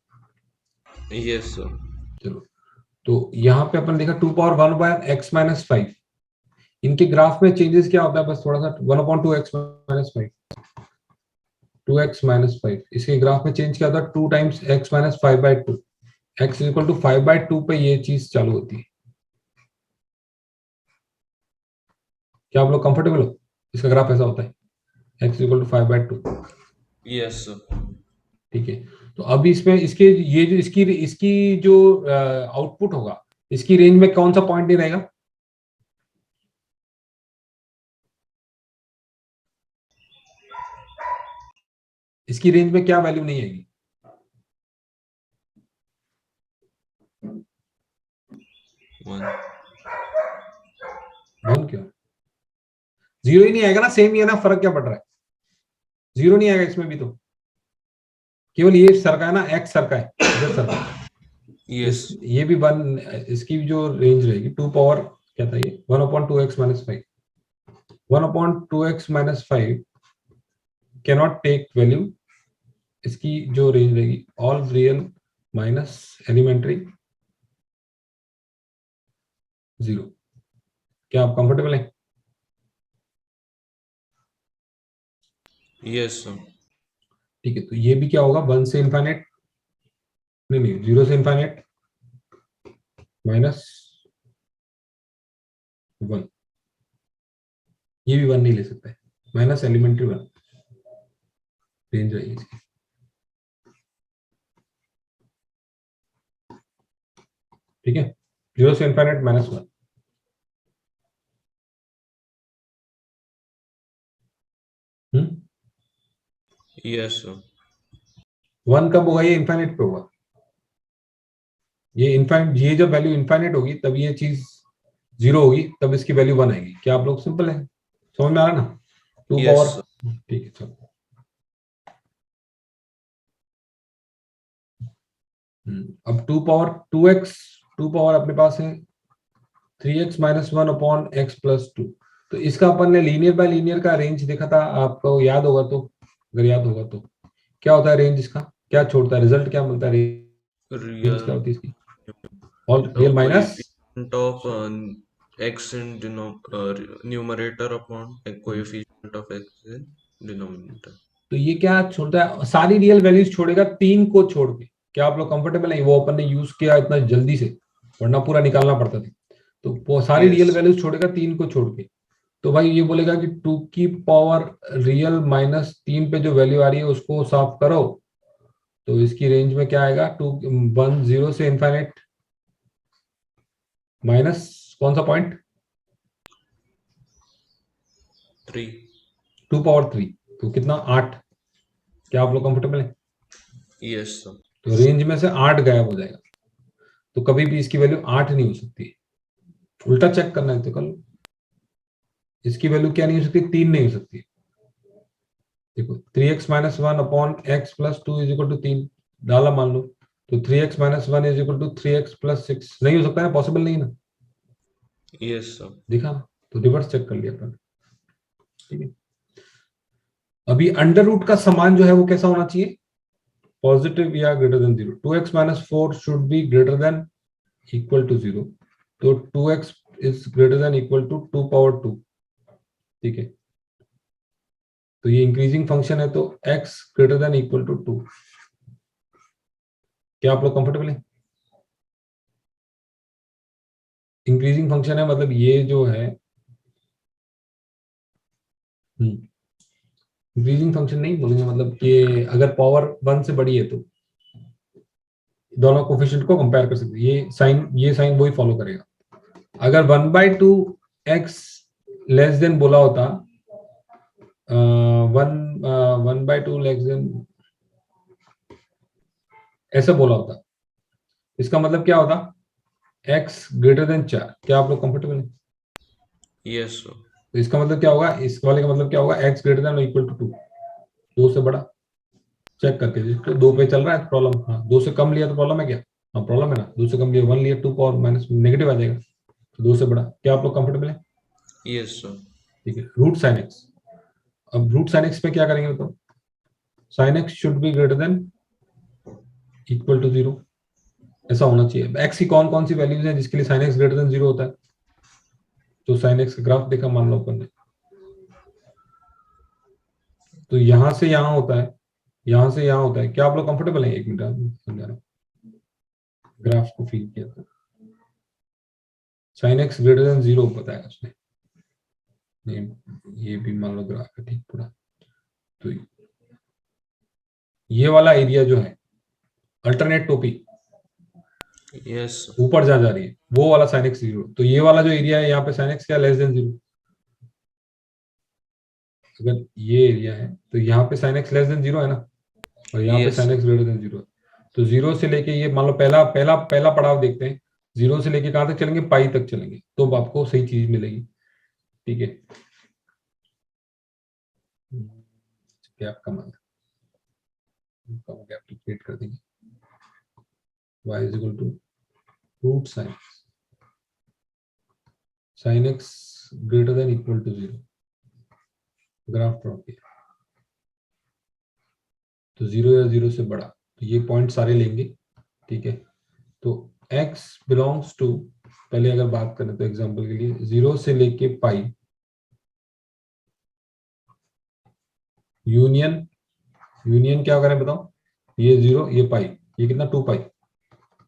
Yes, sir. चलो, तो यहाँ पे अपन देखा 2 पावर 1/x-5, इनके ग्राफ में चेंजेस क्या होता है, बस थोड़ा सा 1/2x-5, 2x-5, इसके ग्राफ में चेंज क्या होता है, 2 × x-5/2, x = 5/2 पे ये चीज चालू होती है। क्या आप लोग कंफर्टेबल हो, इसका ग्राफ ऐसा होता है, x = 5/2, Yes, sir. ठीक है। तो अभी इसमें इसके ये जो इसकी इसकी जो आउटपुट होगा, इसकी रेंज में कौन सा पॉइंट नहीं रहेगा, इसकी रेंज में क्या वैल्यू नहीं आएगी, 1. 1 क्यों, 0 ही नहीं आएगा ना, सेम ही है ना, फर्क क्या पड़ रहा है, 0 नहीं आएगा इसमें भी, तो केवल ये सरका है ना, x सरका है, इधर सरका है। Yes. ये भी 1, इसकी भी जो रेंज रहेगी 2 पावर क्या था ये, 1/2x-5, 1/2x-5 cannot take value, इसकी जो रेंज रहेगी ऑल रियल माइनस एलिमेंट्री 0। क्या आप कंफर्टेबल हैं? Yes, sir. ठीक है, तो ये भी क्या होगा, 1 से इनफाइनाइट, नहीं 0 से इनफाइनाइट -1, ये भी 1 नहीं ले सकता है, माइनस एलिमेंट्री 1 रेंज रहेगी इसकी, ठीक है, 0 से इनफाइनाइट -1। Yes, sir. 1 कब होगा, ये इनफाइनाइट पे होगा, ये इनफाइनाइट, ये जब वैल्यू इनफाइनाइट होगी तब ये चीज 0 होगी, तब इसकी वैल्यू 1 आएगी। क्या आप लोग सिंपल है, समझ में आ रहा ना, 2 Yes, पावर, sir. ठीक है चलो। अब 2 पावर अपने पास है 3x-1/x+2, तो इसका अपन ने लीनियर बाय लीनियर का रेंज देखा था, आपको याद होगा तो, अगर याद होगा तो क्या होता है रेंज इसका, क्या छोड़ता है, रिजल्ट क्या मिलता है, रेंज क्या Real होती है इसकी, all real minus, coefficient of x in numerator upon a coefficient of x in denominator. तो ये क्या छोड़ता है, सारी रियल वैल्यूज छोड़ेगा 3 को छोड़ के। क्या आप लोग कंफर्टेबल है, वो अपन ने यूज किया इतना जल्दी से, वरना पूरा निकालना पड़ता था, तो वो सारी रियल Yes. वैल्यूज छोड़ेगा 3 को छोड़ के, तो भाई ये बोलेगा कि 2 की पावर रियल -3 पे जो वैल्यू आ रही है उसको सॉल्व करो, तो इसकी रेंज में क्या आएगा, 0 से इनफाइनाइट माइनस कौन सा पॉइंट, 3। 2 पावर 3, तो कितना 8। क्या आप लोग कंफर्टेबल है? Yes sir. तो रेंज में से 8 गायब हो जाएगा, तो कभी भी इसकी वैल्यू 8 नहीं हो सकती। उल्टा चेक करना है तो कल इसकी वैल्यू क्या नहीं हो सकती, 3 नहीं हो सकती। देखो 3x minus 1 upon x plus 2 is equal to 3 डाला मान लो, तो 3x minus 1 is equal to 3x plus 6 नहीं हो सकता है, पॉसिबल नहीं ना, यस सर। दिखा, तो रिवर्स चेक कर लिया अपन। ठीक है, अभी अंडर रूट का समान जो है वो कैसा होना चाहिए, पॉजिटिव या greater than 0। 2x minus 4 should be greater than equal to 0, तो 2x is greater than equal to 2 power 2। ठीक है, तो ये इंक्रीजिंग फंक्शन है, तो x greater than equal to 2। क्या आप लोग कंफर्टेबल है? इंक्रीजिंग फंक्शन है मतलब ये जो है इंक्रीजिंग फंक्शन नहीं बोलेंगे, मतलब कि अगर पावर 1 से बड़ी है तो दोनों कोफिशिएंट को कंपेयर कर सकते हैं, ये साइन वही फॉलो करेगा। अगर 1/2 x लेस देन बोला होता, 1/2 लेस देन ऐसा बोला होता, इसका मतलब क्या होता, x ग्रेटर देन 4। क्या आप लोग कंफर्टेबल है? Yes sir. तो इसका मतलब क्या होगा, इस वाले का मतलब क्या होगा, x greater than equal to 2, 2 से बड़ा। चेक करके जिसको 2 पे चल रहा है प्रॉब्लम, हाँ 2 से कम लिया तो प्रॉब्लम है क्या, हाँ प्रॉब्लम है ना, 2 से कम लिया 1 लिया 2 पावर माइनस नेगेटिव आ जाएगा, तो 2 से बड़ा। क्या आप लोग कंफर्टेबल है? Yes sir. ठीक है, रूट साइन एक्स, अब रूट साइन एक्स पे क्या करेंगे तो sine x should be greater than equal to 0, ऐसा होना चाहिए। एक्स की कौन कौन सी वैल्यूज है जिसके लिए साइन एक्स ग्रेटर देन 0 होता है, तो साइन एक्स का ग्राफ देखा मान लो अपन ने, तो यहां से यहां होता है, यहां से यहां होता है। क्या आप लोग कंफर्टेबल है? एक मिनट समझा रहा हूं, ग्राफ को फील किया था, साइन एक्स ग्रेटर देन 0 बताया उसने, ये भी मान लो ग्राफ है ठीक पूरा, तो ये वाला एरिया जो है अल्टरनेट टोपी यस ऊपर जा रही है, वो वाला साइन एक्स 0, तो ये वाला जो एरिया है यहाँ पे साइन एक्स क्या लेस देन 0, अगर ये एरिया है तो यहाँ पे साइन एक्स लेस देन 0 है ना, और यहाँ पे yes sign x greater than 0 है। तो 0 से लेके ये मान लो पहला पहला पहला पड़ाव देखते हैं, 0 से लेके कहां तक चलेंगे, पाई तक चलेंगे, तो आपको सही चीज मिलेगी। ठीक है, गैप का मान गैप क्रिएट कर देंगे, y is equal to root sine x greater than equal to 0, graph draw किया, तो 0 या 0 से बड़ा, तो ये पॉइंट सारे लेंगे। ठीक है, तो x बिलोंग्स टू, पहले अगर बात करें तो एग्जांपल के लिए 0 से लेके पाई, यूनियन, यूनियन क्या करें बताओ, ये 0 ये पाई, ये कितना 2 पाई,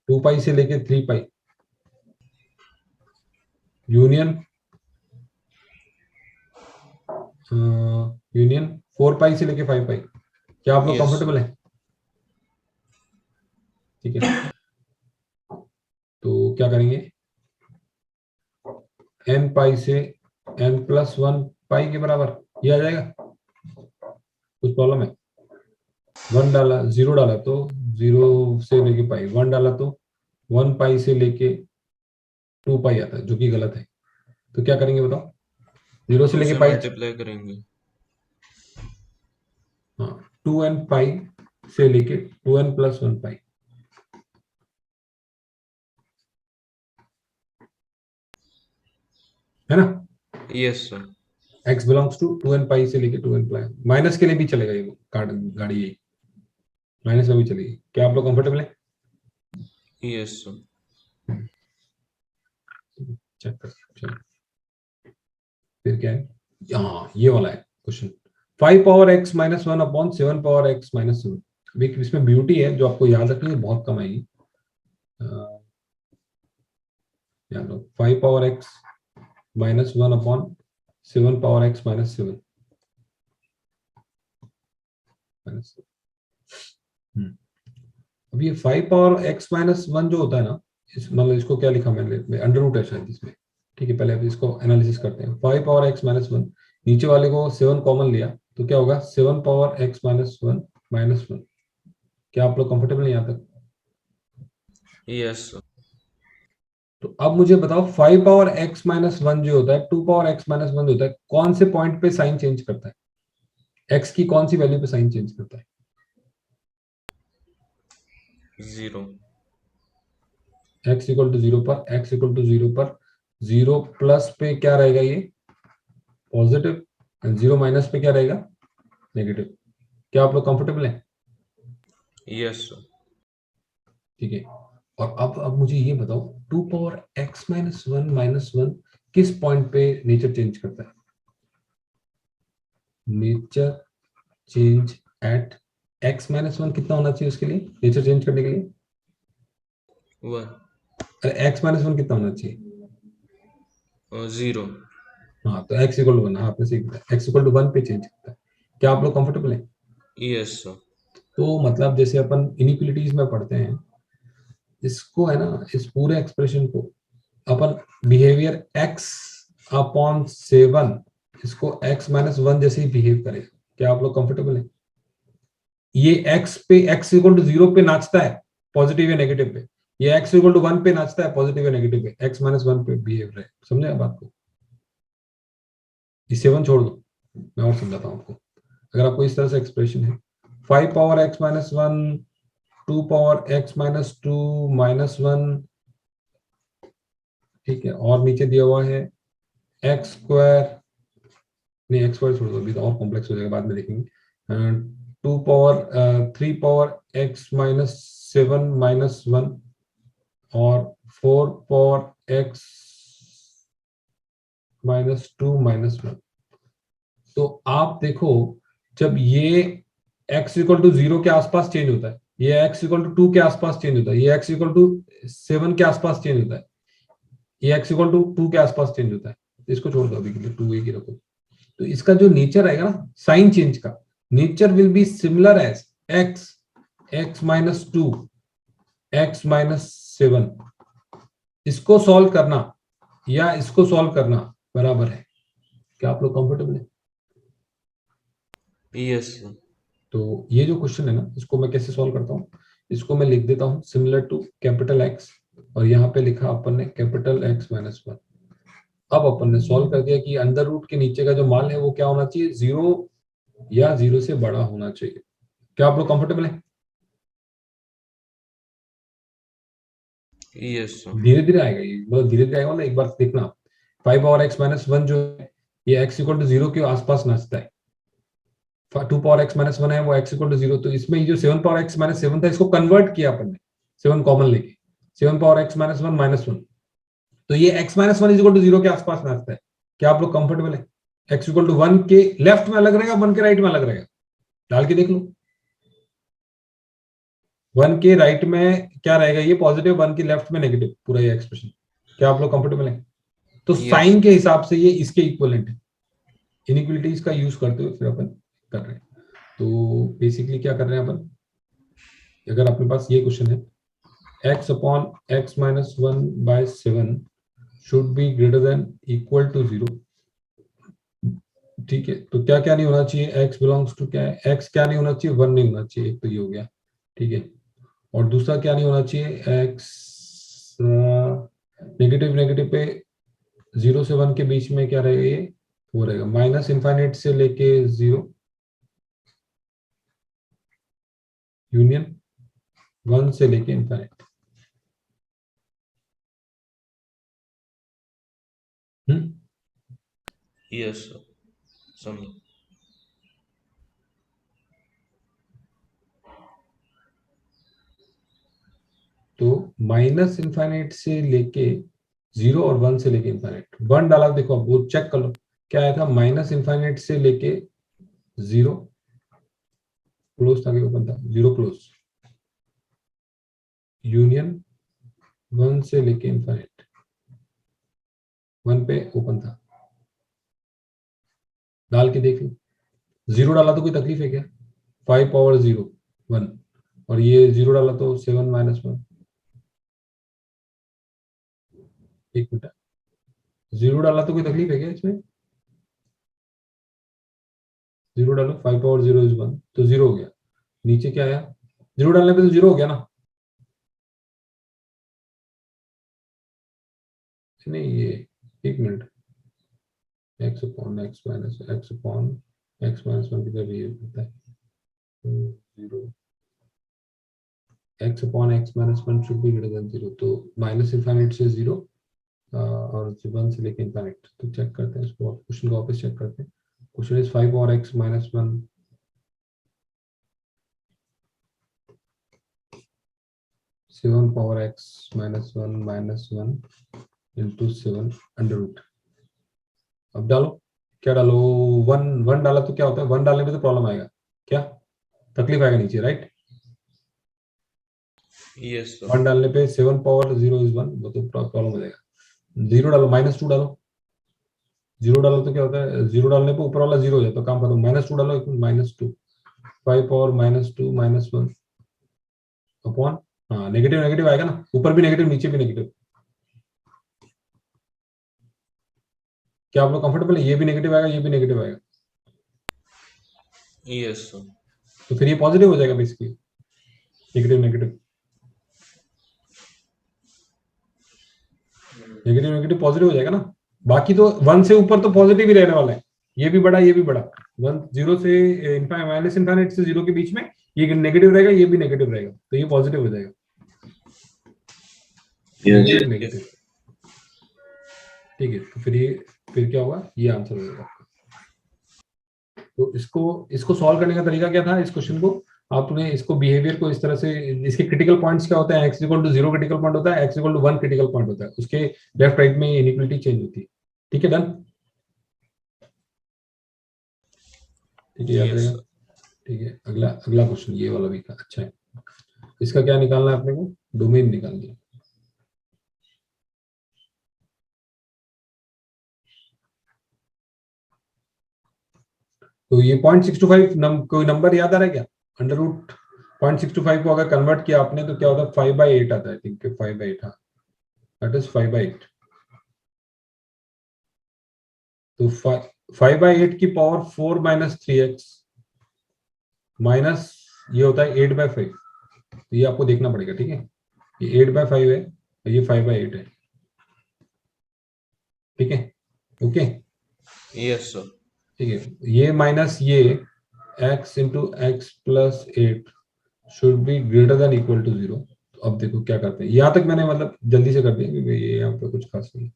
2 पाई से लेके 3 पाई, यूनियन यूनियन 4 पाई से लेके 5 पाई। क्या आप लोग यस कंफर्टेबल है? ठीक है, तो क्या करेंगे, n पाई से n+1 पाई के बराबर, ये आ जाएगा, कुछ प्रॉब्लम है, 1 डाला 0 डाला तो 0 से लेके पाई, 1 डाला तो 1 पाई से लेके 2 पाई आता है, जो कि गलत है। तो क्या करेंगे बताओ, 0 से 2 लेके से पाई, मल्टीप्लाई करेंगे। हाँ 2n पाई से लेके 2n+1 पाई, है ना, yes sir. x belongs to 2n pi से लेके 2n पाई, माइनस के लिए भी चलेगा ये गाड़ी यही माइनस में भी चलेगी। क्या आप लोग कंफर्टेबल है? Yes sir. चेक कर, चलो फिर क्या है, हाँ ये वाला है question, 5 power x minus 1 upon 7 power x minus 7। अभी इसमें ब्यूटी है जो आपको याद रखनी है, बहुत कम आएगी। याद लो 5 power x minus 1 upon 7 power x minus 7 minus. अब ये 5 पावर x माइनस 1 जो होता है ना, मतलब इसको क्या लिखा मैंने, अंडर रूट है शायद इसमें। ठीक है, पहले अब इसको एनालिसिस करते हैं। 5 पावर x माइनस 1, नीचे वाले को 7 कॉमन लिया तो क्या होगा, 7 पावर x माइनस 1 माइनस 1। क्या आप लोग कंफर्टेबल हैं यहाँ तक? Yes, sir. तो अब मुझे बताओ 5 पावर x माइनस 1 जो होता है, 2 पावर x माइनस 1 होता है, कौन से पॉइंट पे साइन चेंज करता है? x की कौन सी वैल्यू पे साइन चेंज करता है? 0. x इक्वल टू 0 पर, x इक्वल टू 0 पर 0 प्लस पे क्या रहेगा, ये पॉजिटिव, 0 माइनस पे क्या रहेगा, नेगेटिव। क्या आप लोग कंफर्टेबल हैं? Yes, sir. ठीक है। और अब मुझे ये बताओ 2 पावर x माइनस 1 माइनस 1 किस पॉइंट पे नेचर चेंज करता है? Nature change at x minus 1 कितना होना चाहिए उसके लिए, नेचर चेंज करने के लिए? 1. अरे x माइनस 1 कितना होना चाहिए? 0. हाँ, तो x इक्वल टू 1, हाँ आपने सही बताया, x इक्वल टू 1 पे चेंज करता है। क्या आप लोग कंफर्टेबल हैं? Yes, sir. तो मतलब जैसे अपन इनइक्वलिटीज में पढ़ते हैं, इसको है ना, इस पूरे एक्सप्रेशन को अपन बिहेवियर x अपॉन 7, इसको x माइनस 1 जैसे ही बिहेव करेगा। क्या आप लोग कंफर्टेबल हैं? ये x पे, x इक्वल टू 0 पे नाचता है पॉजिटिव या नेगेटिव पे, ये x इक्वल टू 1 पे नाचता है पॉजिटिव या नेगेटिव पे, x माइनस 1 पे बिहेव रहे। समझे आप बात को? ये 7 छोड़ दो, मैं और समझाता हूँ आपको। अगर आपको इस तरह से एक्सप्रेशन है 5 power x minus 1, 2 power x minus 2 minus 1, ठीक है, और नीचे दिया हुआ है एक्स स्क्वायर, नहीं एक्स स्क्वायर छोड़ दो, अभी तो और कॉम्प्लेक्स हो जाएगा, बाद में देखेंगे। 2 power 3 power x minus 7 minus 1 और 4 पावर एक्स माइनस 2 माइनस 1। तो आप देखो, जब ये x इक्वल टू 0 के आसपास चेंज होता है, ये x इक्वल टू 2 के आसपास चेंज होता है, ये x इक्वल टू 7 के आसपास चेंज होता है, ये x इक्वल टू 2 के आसपास चेंज होता है। तो इसको छोड़ दो अभी के लिए, 2 एक ही रखो। तो इसका जो नेचर आएगा ना, साइन चेंज का nature will be similar as x, x minus 2, x minus 7। इसको सॉल्व करना या इसको सॉल्व करना बराबर है। क्या आप लोग कंफर्टेबल है? Yes, sir. तो ये जो क्वेश्चन है ना, इसको मैं कैसे सॉल्व करता हूँ, इसको मैं लिख देता हूँ सिमिलर टू कैपिटल एक्स, और यहाँ पे लिखा अपन ने कैपिटल एक्स माइनस 1। अब अपन ने सॉल्व कर दिया कि अंडर रूट के नीचे का जो मान है वो क्या होना चाहिए, 0 या 0 से बड़ा होना चाहिए। क्या आप लोग कंफर्टेबल है? Yes, sir. धीरे धीरे आएगा ये, मतलब धीरे धीरे आएगा ना, एक बार देखना। 5 पावर एक्स माइनस 1 जो है, ये एक्स इक्वल टू 0 के आसपास नाचता है। 2 पावर एक्स माइनस 1 है, वो एक्स इक्वल टू 0। तो इसमें ये जो 7 पावर एक्स माइनस 7 था, इसको कन्वर्ट किया अपन ने 7 कॉमन लेके, 7 पावर एक्स माइनस 1 माइनस 1। तो ये x minus 1 is equal to 0 के आसपास नाचता है। क्या आप लोग कंफर्टेबल है? x इक्वल टू 1 के लेफ्ट में अलग रहेगा, 1 के राइट में अलग रहेगा, डाल के देख लो। 1 के राइट में क्या रहेगा, ये पॉजिटिव, 1 के लेफ्ट में नेगेटिव, पूरा ये एक्सप्रेशन। क्या आप लोग कंफर्टेबल है? तो Yes, साइन के हिसाब से ये इसके इक्वलेंट है। इनइक्वलिटीज का यूज करते हुए फिर अपन कर रहे हैं। तो बेसिकली क्या कर रहे हैं अपन, अगर अपने पास ये क्वेश्चन है x upon x minus 1 by 7 should be greater than equal to 0। ठीक है, तो क्या क्या नहीं होना चाहिए, x बिलोंग्स टू क्या है, x क्या नहीं होना चाहिए, 1 नहीं होना चाहिए, एक तो ये हो गया। ठीक है, और दूसरा क्या नहीं होना चाहिए, x नेगेटिव नेगेटिव पे 0 से 1 के बीच में क्या रहेगा, ये वो रहेगा माइनस इनफाइनाइट से लेके 0 यूनियन 1 से लेके इनफाइनाइट। हम्म yes, sir. समझ. तो माइनस इनफाइनाइट से लेके 0 और 1 से लेके इनफाइनाइट, 1 डाला, देखो अब वो चेक कर लो क्या आया था, माइनस इनफाइनाइट से लेके 0 क्लोज था, ओपन था, 0 क्लोज यूनियन 1 से लेके इनफाइनाइट, 1 पे ओपन था। डाल के देख लो, 0 डाला तो कोई तकलीफ है क्या? 5 पावर 0 1, और ये 0 डाला तो 7 माइनस 1। एक मिनट, 0 डाला तो कोई तकलीफ है क्या इसमें? 0 डालो, 5 पावर 0 इज 1, तो 0 हो गया। नीचे क्या आया? 0 डालने पे तो 0 हो गया ना? नहीं ये, एक minute, x upon x minus x upon x minus 1 की जगह ये होता है 0, x upon x minus 1 should be greater than 0, तो माइनस इनफाइनाइट से 0 और 1 से लेके इनफाइनाइट। तो चेक करते हैं इसको, क्वेश्चन को वापस चेक करते हैं। क्वेश्चन इज 5 और x minus 1 7 power x minus 1 into 7 under root. अब डालो, क्या डालो? 1 डाला तो क्या होता है? 1 डालने पे तो प्रॉब्लम आएगा, क्या तकलीफ आएगा नीचे, राइट? Yes sir. 1 डालने पे 7 पावर 0 इज 1, वो तो प्रॉब्लम हो जाएगा। 0 डालो, -2 डालो। 0 डालो तो क्या होता है? 0 डालने पे ऊपर वाला 0 हो जाता है, काम खत्म। -2 डालो, -2, 5 पावर -2 -1 अपॉन, हाँ नेगेटिव नेगेटिव आएगा ना, ऊपर भी नेगेटिव नीचे भी नेगेटिव। क्या आप लोग कंफर्टेबल है? ये भी नेगेटिव आएगा, ये भी नेगेटिव आएगा, यस सर। तो फिर ये पॉजिटिव हो जाएगा basically, negative negative negative negative positive हो जाएगा ना। बाकी तो 1 से ऊपर तो पॉजिटिव ही रहने वाला है, ये भी बड़ा ये भी बड़ा। 1 0 से माइनस इनफाइनाइट से 0 के बीच में ये नेगेटिव रहेगा, ये भी नेगेटिव रहेगा, तो ये पॉजिटिव हो जाएगा। नेगेटिव नेगेटिव, ठीक है। तो फिर क्या होगा? ये आंसर होगा। तो इसको इसको सॉल्व करने का तरीका क्या था? इस क्वेश्चन को आपने इसको बिहेवियर को इस तरह से, इसके क्रिटिकल पॉइंट्स क्या होते हैं? x equal to 0 critical point होता है, x equal to 1 critical point होता है, उसके लेफ्ट राइट में इनइक्वालिटी चेंज होती है। ठीक है, डन। ठीक है, याद यस रहेगा। सर। ठीक है, अगला अगला क्वेश्चन ये वाला भी था, अच्छा है। इसका क्या निकालना है अपने को? डोमेन निकालनी है। तो ये 0.625 कोई नंबर याद आ रहा है क्या? अंडर रूट 0.625 को अगर कन्वर्ट किया आपने तो क्या होता है? 5/8 आता है, ठीक है, 5/8, हाँ, दैट इज 5/8। तो 5/8 की पावर 4 माइनस 3x माइनस ये होता है 8/5। तो ये आपको देखना पड़ेगा, ठीक है। ये 8/5 है और ये 5/8 है, ठीक है, ओके। Yes sir. ठीक है, ये माइनस ये x into x plus 8 should be greater than equal to 0। तो अब देखो क्या करते हैं, यहाँ तक मैंने मतलब जल्दी से कर दिया क्योंकि ये यहाँ पे कुछ खास नहीं है।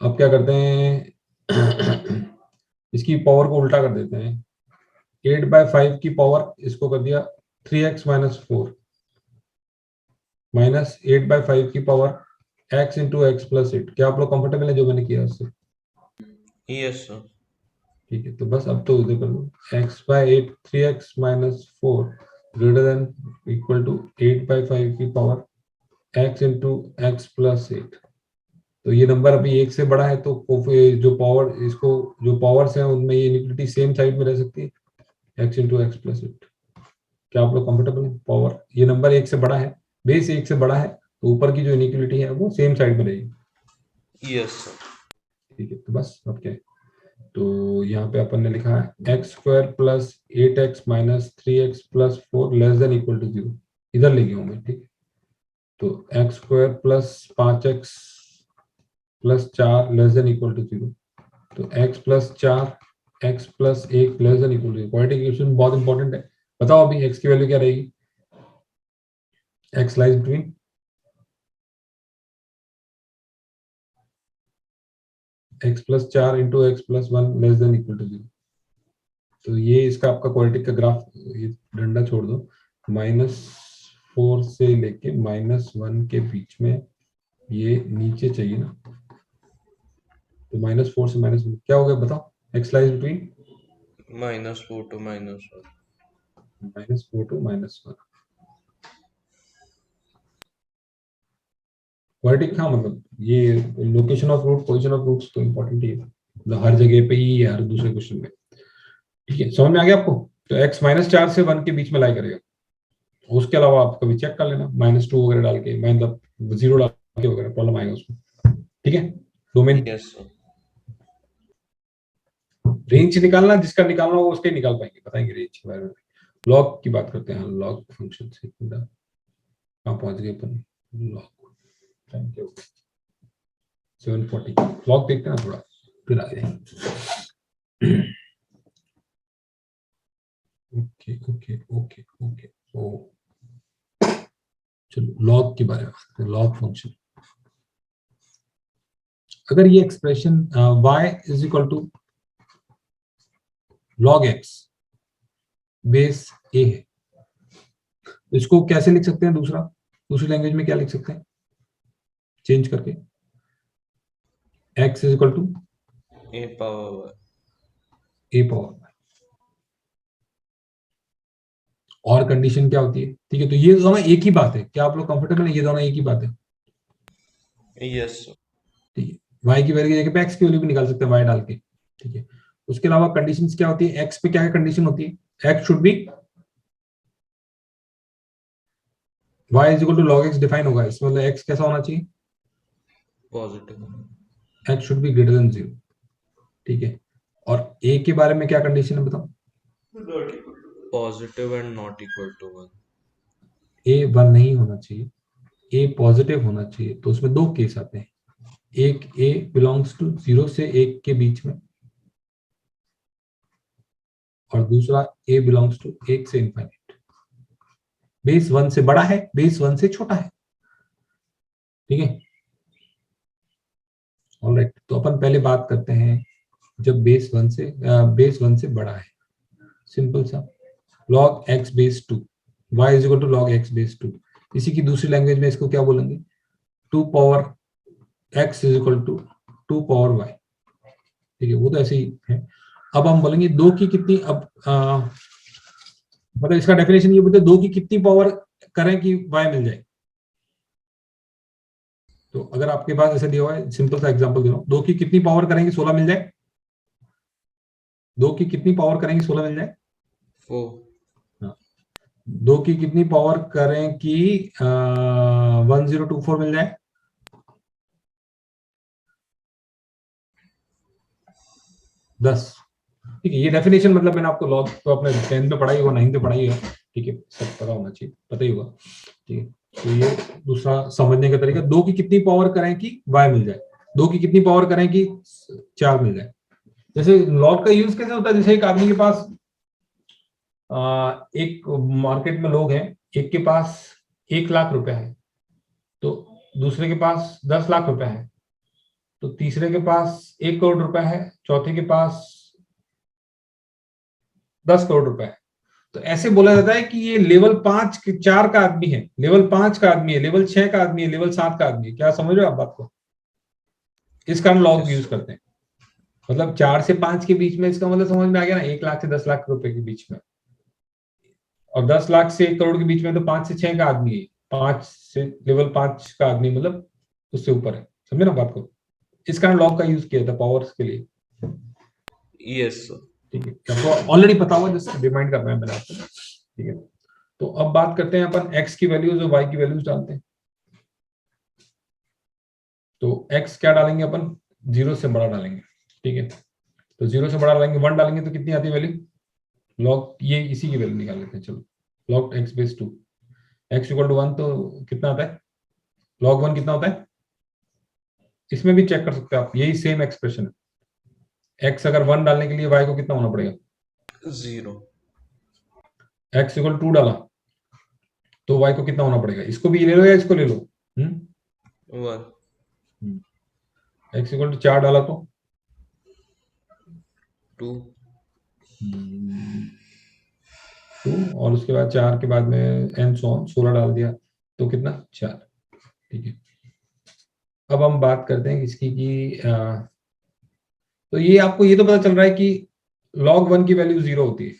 अब क्या करते हैं इसकी पावर को उल्टा कर देते हैं। 8/5 की पावर इसको कर दिया 3x माइनस 4 माइनस 8/5 की power x into x plus 8। क्या आप लोग कंफर्टेबल है जो मैंने किया उससे? Yes sir. ठीक है, तो बस अब तो उधर कर लो, x/8 3x minus 4 greater than equal to 8/5 की power x into x plus 8। तो ये नंबर अभी 1 से बड़ा है, तो जो पावर इसको जो पावर्स हैं उनमें ये इनइक्वालिटी सेम साइड में रह सकती है, x इंटू एक्स प्लस 8। क्या आप लोग कंफर्टेबल है? पावर ये नंबर 1 से बड़ा है, बेस 1 से बड़ा है, तो ऊपर की जो इनइक्वालिटी है वो सेम साइड में रहेगी। Yes sir. ठीक है, तो बस अब क्या है, तो यहाँ पे अपन ने लिखा है x² plus 8x minus 3x plus 4 less than equal to 0। इधर ले गया हूँ मैं, ठीक है। तो x² plus 5x plus 4 less than equal to 0। तो x plus 4 x plus 1 less than equal to, quadratic equation बहुत इंपॉर्टेंट है। बताओ अभी x की वैल्यू क्या रहेगी? x lies between x plus 4 into x plus 1 less than equal to 0। तो ये इसका आपका क्वाड्रेटिक का ग्राफ, ये डंडा छोड़ दो, -4 से लेके -1 के बीच में ये नीचे चाहिए ना। तो -4 से -1 क्या हो गया बताओ? x lies between -4 to -1। -4 to -1। Quadratic, हाँ मतलब ये location of root, position of roots तो इंपॉर्टेंट ही है, मतलब हर जगह पे ही है, हर दूसरे क्वेश्चन में। ठीक है, समझ में आ गया आपको? तो x -4 से 1 के बीच में लाई करेगा। उसके अलावा आप कभी चेक कर लेना, -2 वगैरह डाल के, मतलब 0 डाल के वगैरह, प्रॉब्लम आएगा उसमें। ठीक है, डोमेन Yes, sir. रेंज निकालना, जिसका निकालना होगा उसके निकाल पाएंगे, बताएंगे रेंज के बारे में। लॉग की बात करते हैं, लॉग फंक्शन से कहाँ पहुंच गए अपन? लॉग टाइम क्या हो गया? 740। लॉग देखते हैं ना थोड़ा, फिर आ जाए। ओके ओके ओके ओके, ओ चलो लॉग के बारे में बात करते हैं, लॉग फंक्शन। अगर ये expression y is equal to log x base a है, तो इसको कैसे लिख सकते हैं? दूसरी लैंग्वेज में क्या लिख सकते हैं चेंज करके? x is equal to A power. a power, और कंडीशन क्या होती है? ठीक है, तो ये दोनों एक ही बात है, क्या आप लोग कंफर्टेबल है? ये दोनों एक ही बात है, Yes, sir. ठीक है। y की वैल्यू की जगह पे x की वैल्यू भी निकाल सकते हैं y डाल के, ठीक है। उसके अलावा कंडीशंस क्या होती है? x पे क्या कंडीशन होती है? x should be y is equal to log x define होगा, इसमें मतलब x कैसा होना चाहिए? Positive. x should be greater than 0, ठीक है। और a के बारे में क्या कंडीशन है बताओ? Not equal to. Positive and not equal to 1. a 1 नहीं होना चाहिए, a पॉजिटिव होना चाहिए। तो उसमें दो केस आते हैं, एक a बिलोंग्स टू 0 से 1 के बीच में, और दूसरा a बिलोंग्स टू 1 से इनफाइनाइट। बेस 1 से बड़ा है, बेस 1 से छोटा है, ठीक है। ऑलराइट, तो अपन पहले बात करते हैं जब बेस 1 से बड़ा है। सिंपल सा, log x base 2, y is equal to log x base 2। इसी की दूसरी लैंग्वेज में इसको क्या बोलेंगे? 2 power x is equal to 2 power y, ठीक है, वो तो ऐसे ही है। अब हम बोलेंगे दो की कितनी, अब मतलब इसका डेफिनेशन ये बोलते हैं, दो की कितनी पावर करें कि y मिल जाए। तो अगर आपके पास ऐसे दिया हुआ है, सिंपल सा एग्जांपल दे रहा हूं, दो की कितनी पावर करेंगे 16 मिल जाए? दो की कितनी पावर करेंगे 16 मिल जाए? 4. हाँ। दो की कितनी पावर करें कि 1024 मिल जाए? 10, ठीक है। ये डेफिनेशन मतलब मैंने आपको लॉग तो अपने 10th में पढ़ाई होगा, 9th में पढ़ाई है, ठीक है, सब पता होना चाहिए, पता ही होगा, ठीक है। तो ये दूसरा समझने का तरीका, दो की कितनी पावर करें कि y मिल जाए, दो की कितनी पावर करें कि 4 मिल जाए। जैसे लॉग का यूज कैसे होता है? जैसे एक आदमी के पास एक मार्केट में लोग हैं, एक के पास 1 लाख रुपए है, तो दूसरे के पास 10 लाख रुपए है, तो तीसरे के पास 1 करोड़ रुपए है, चौथे के पास 10 करोड़ रुपए है। तो ऐसे बोला जाता है कि ये लेवल 4 का आदमी है, लेवल 5 का आदमी है, लेवल 6 का आदमी है, लेवल 7 का आदमी है। क्या समझ रहे हो आप बात को? इस कारण लॉग Yes, यूज sir. करते हैं, मतलब 4 से 5 के बीच में, इसका मतलब समझ में आ गया ना, 1 लाख से 10 लाख रुपए के बीच में, और 10 लाख से 1 करोड़ के बीच में तो 5 से 6 का आदमी है, 5 से लेवल 5 का आदमी मतलब उससे ऊपर है। समझे ना बात को? इस कारण लॉग का यूज किया था पावर्स के लिए, Yes, sir. ठीक है। आपको ऑलरेडी पता होगा, जस्ट रिमाइंड कर रहे हैं मैंने आपको, ठीक है। तो अब बात करते हैं अपन x की वैल्यूज और y की वैल्यूज डालते हैं। तो x क्या डालेंगे अपन? 0 से बड़ा डालेंगे, ठीक है। तो 0 से बड़ा डालेंगे, 1 डालेंगे तो कितनी आती है वैल्यू? लॉग, ये इसी की वैल्यू निकाल लेते हैं, चलो। Log x base 2, x equal to 1, तो कितना आता है? लॉग 1 कितना होता है? इसमें भी चेक कर सकते हैं आप, यही सेम एक्सप्रेशन है। x अगर 1 डालने के लिए y को कितना होना पड़ेगा? 0. x इक्वल 2 डाला तो y को कितना होना पड़ेगा? इसको भी ले लो या इसको ले लो? 1. x इक्वल टू 4 डाला तो 2. 2, और उसके बाद 4 के बाद में एंड सो ऑन 16 डाल दिया तो कितना? 4, ठीक है। अब हम बात करते हैं इसकी कि तो ये आपको ये तो पता चल रहा है कि log 1 की वैल्यू 0 होती है।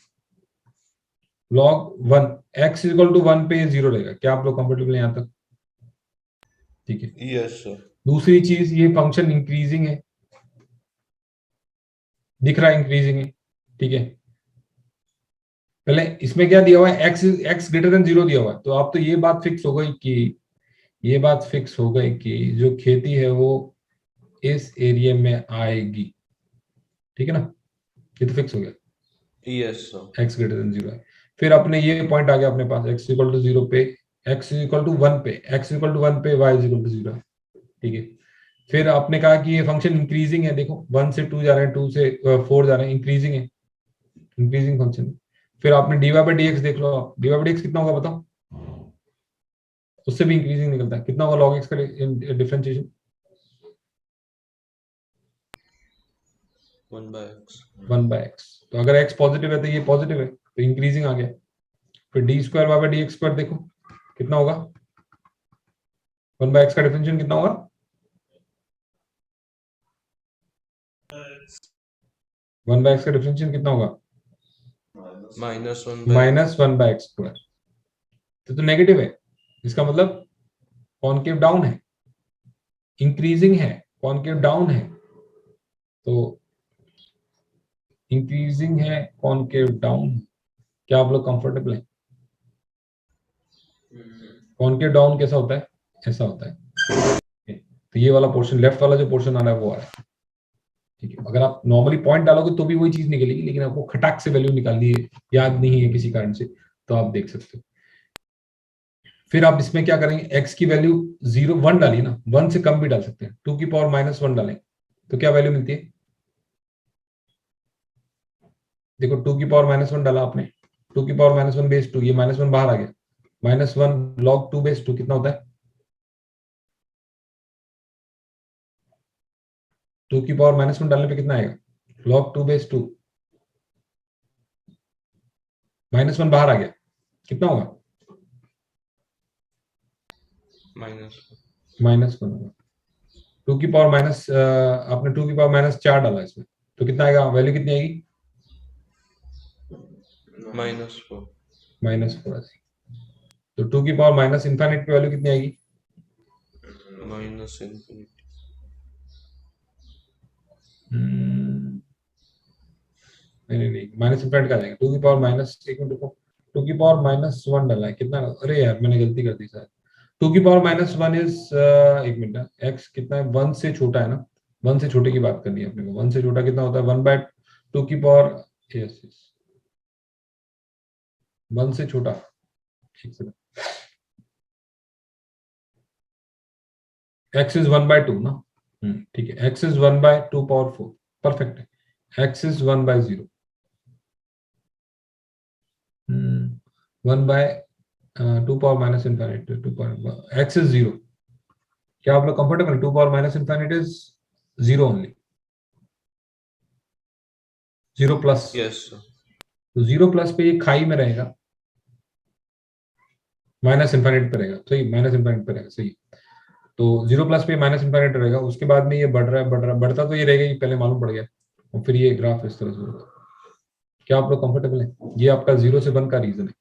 log 1 x इक्वल टू 1 पे 0 रहेगा। क्या आप लोग कंफर्टेबल हैं यहां तक? ठीक है। Yes, sir. दूसरी चीज, ये फंक्शन इंक्रीजिंग है, दिख रहा है इंक्रीजिंग है, ठीक है। पहले इसमें क्या दिया हुआ है, एक्स ग्रेटर देन 0 दिया हुआ है, तो आप तो ये बात फिक्स हो गई कि ये बात फिक्स हो गई कि जो खेती है वो इस एरिया में आएगी, ठीक है ना, ये तो फिक्स हो गया, yes sir. X greater than 0 है। फिर अपने ये पॉइंट आ गया अपने पास, एक्स इक्वल टू 0 पे, एक्स इक्वल टू 1 पे, एक्स इक्वल टू 1 पे वाई इक्वल टू 0, ठीक है। फिर आपने कहा कि ये फंक्शन इंक्रीजिंग है, देखो 1 से 2 जा रहे हैं, 2 से 4 जा रहे हैं, इंक्रीजिंग है, इंक्रीजिंग फंक्शन। फिर आपने dy बाई डी एक्स देख लो, आप dy बाई डी एक्स कितना होगा बताओ, उससे भी इंक्रीजिंग निकलता है, कितना होगा log x का डिफरेंशिएशन, 1/x। 1/x। तो अगर x पॉजिटिव है तो ये पॉजिटिव है, तो इंक्रीजिंग आ गया। फिर d square y by D x square देखो कितना होगा, 1/x का डिफरेंशिएशन कितना होगा, 1/x का डिफरेंशिएशन कितना होगा, -1/x। -1/x square. तो नेगेटिव है, इसका मतलब कॉनकेव डाउन है, इंक्रीजिंग है, कॉनकेव डाउन है, तो इंक्रीजिंग है, कॉनकेव डाउन। क्या आप लोग कंफर्टेबल हैं? कॉनकेव डाउन कैसा होता है, ऐसा होता है, तो ये वाला पोर्शन, लेफ्ट वाला जो पोर्शन आ रहा है वो आ रहा है, ठीक है। अगर आप नॉर्मली पॉइंट डालोगे तो भी वही चीज निकलेगी, लेकिन आपको खटाक से वैल्यू निकालनी है, याद नहीं है किसी कारण से, तो आप देख सकते हो। फिर आप इसमें क्या करेंगे, x की वैल्यू 0 1 डालिए ना, 1 से कम भी डाल सकते हैं, 2 की पावर -1 डालें तो क्या वैल्यू मिलती है, देखो 2 की पावर -1 डाला आपने, 2 की पावर -1 बेस 2, ये -1 बाहर आ गया, -1 log 2 बेस 2 कितना होता है, 2 की पावर -1 डालने पे कितना आएगा, log 2 बेस 2, -1 बाहर आ गया, कितना होगा, -1 होगा। 2 की पावर आपने 2 की पावर -4 डाला इसमें, तो कितना आएगा, वैल्यू कितनी आएगी, -4। -4। तो 2 की पावर माइनस इन्फाइनाइट की वैल्यू कितनी आएगी, -∞। नहीं नहीं, माइनस इन्फाइनाइट का आ जाएगा, 2 की पावर माइनस, एक मिनट रुको, 2 की पावर -1 डाला है, कितना, अरे यार मैंने गलती कर दी सर, 2 की पावर -1 इज, एक मिनट, एक्स कितना है, 1 से छोटा है ना, 1 से छोटे की बात करनी है अपने को, 1 से छोटा कितना होता है, 1/2 की पावर, यस यस, 1 से छोटा, ठीक से, x इज 1/2 ना, ठीक है, x इज 1/2 पावर 4, परफेक्ट है, x is 1/0, 1/2 power minus infinite, 2 power x is 0, क्या आप लोग comfortable, 2 power minus infinite is 0 only, 0 plus, yes sir. तो 0 प्लस पे ये खाई में रहेगा, माइनस इनफाइनाइट पे रहेगा, सही, माइनस इनफाइनाइट पे रहेगा, सही। तो 0 प्लस पे माइनस इनफाइनाइट रहेगा, उसके बाद में ये बढ़ रहा है, बढ़ रहा है, बढ़ता तो ये रहेगा, ये पहले मालूम पड़ गया, और फिर ये ग्राफ इस तरह से होगा। क्या आप लोग कंफर्टेबल हैं, ये आपका 0 से 1 का रीजन है,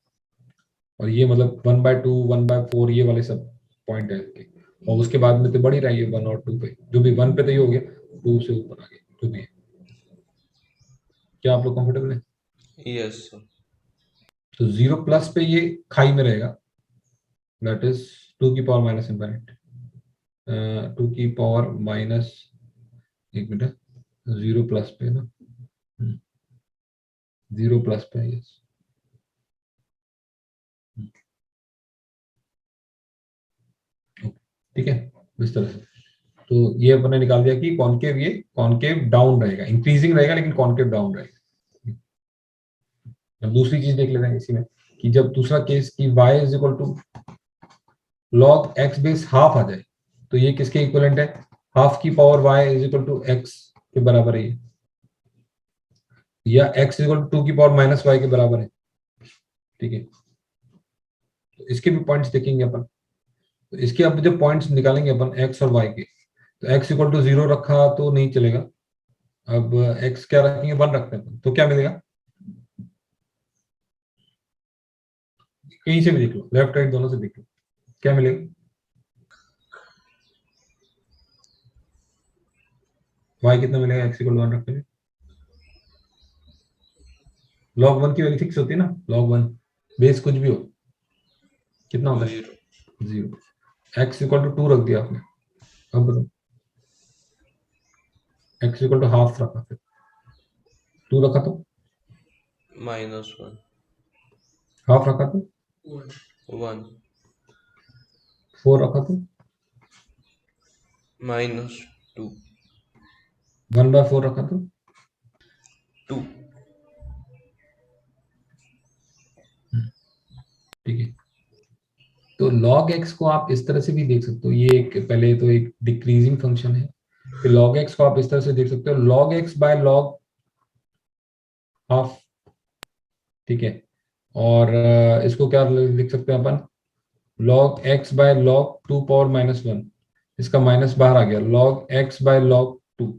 और ये मतलब 1/2 1/4 ये वाले सब पॉइंट है इसके। और उसके बाद में तो बढ़ ही रही है 1 और 2 पे, जो भी 1 पे तो ये हो गया, 2 से ऊपर आ गया, जो भी है। क्या आप लोग कंफर्टेबल है, यस सर। तो 0 प्लस पे ये खाई में रहेगा, दैट इज 2 की पावर माइनस इनफाइनाइट, 2 की पावर माइनस, एक मिनट, 0 प्लस पे ना, 0 प्लस पे, यस, ठीक है, इस तरह से। तो ये अपने निकाल दिया कि कॉनकेव, ये कॉनकेव डाउन रहेगा, इंक्रीजिंग रहेगा लेकिन कॉनकेव डाउन रहेगा। अब दूसरी चीज देख लेते हैं इसी में, कि जब दूसरा केस की y is equal to log x base half आ जाए, तो ये किसके इक्वलेंट है, हाफ की power y is equal to x के बराबर है ये, या x इज इक्वल टू 2 की पावर -y के बराबर है, ठीक है। तो इसके भी पॉइंट्स देखेंगे अपन, तो इसके अब जब पॉइंट्स निकालेंगे अपन x और y के, तो x इक्वल टू 0 रखा तो नहीं चलेगा, अब x क्या रखेंगे, 1 रखते हैं, तो क्या मिलेगा, कहीं से भी देख लो, लेफ्ट राइट दोनों से देख लो, क्या मिलेगा, y कितना मिलेगा, x इक्वल 1 रखते हैं, log 1 की वैल्यू फिक्स होती है ना, log 1 बेस कुछ भी हो कितना होता है 0 0। x इक्वल टू 2 रख दिया आपने, अब बताओ x इक्वल टू हाफ रखा, फिर 2 रखा तो -1 हाफ रखा तो 1 4 रखा तो -2 1/4 रखा तो 2 ठीक है। तो log x को आप इस तरह से भी देख सकते हो, ये एक पहले तो एक डिक्रीजिंग फंक्शन है, फिर log x को आप इस तरह से देख सकते हो log x by log half, ठीक है। और इसको क्या लिख सकते हैं अपन, log x by log 2 power -1, इसका माइनस बाहर आ गया, log x बाय log 2,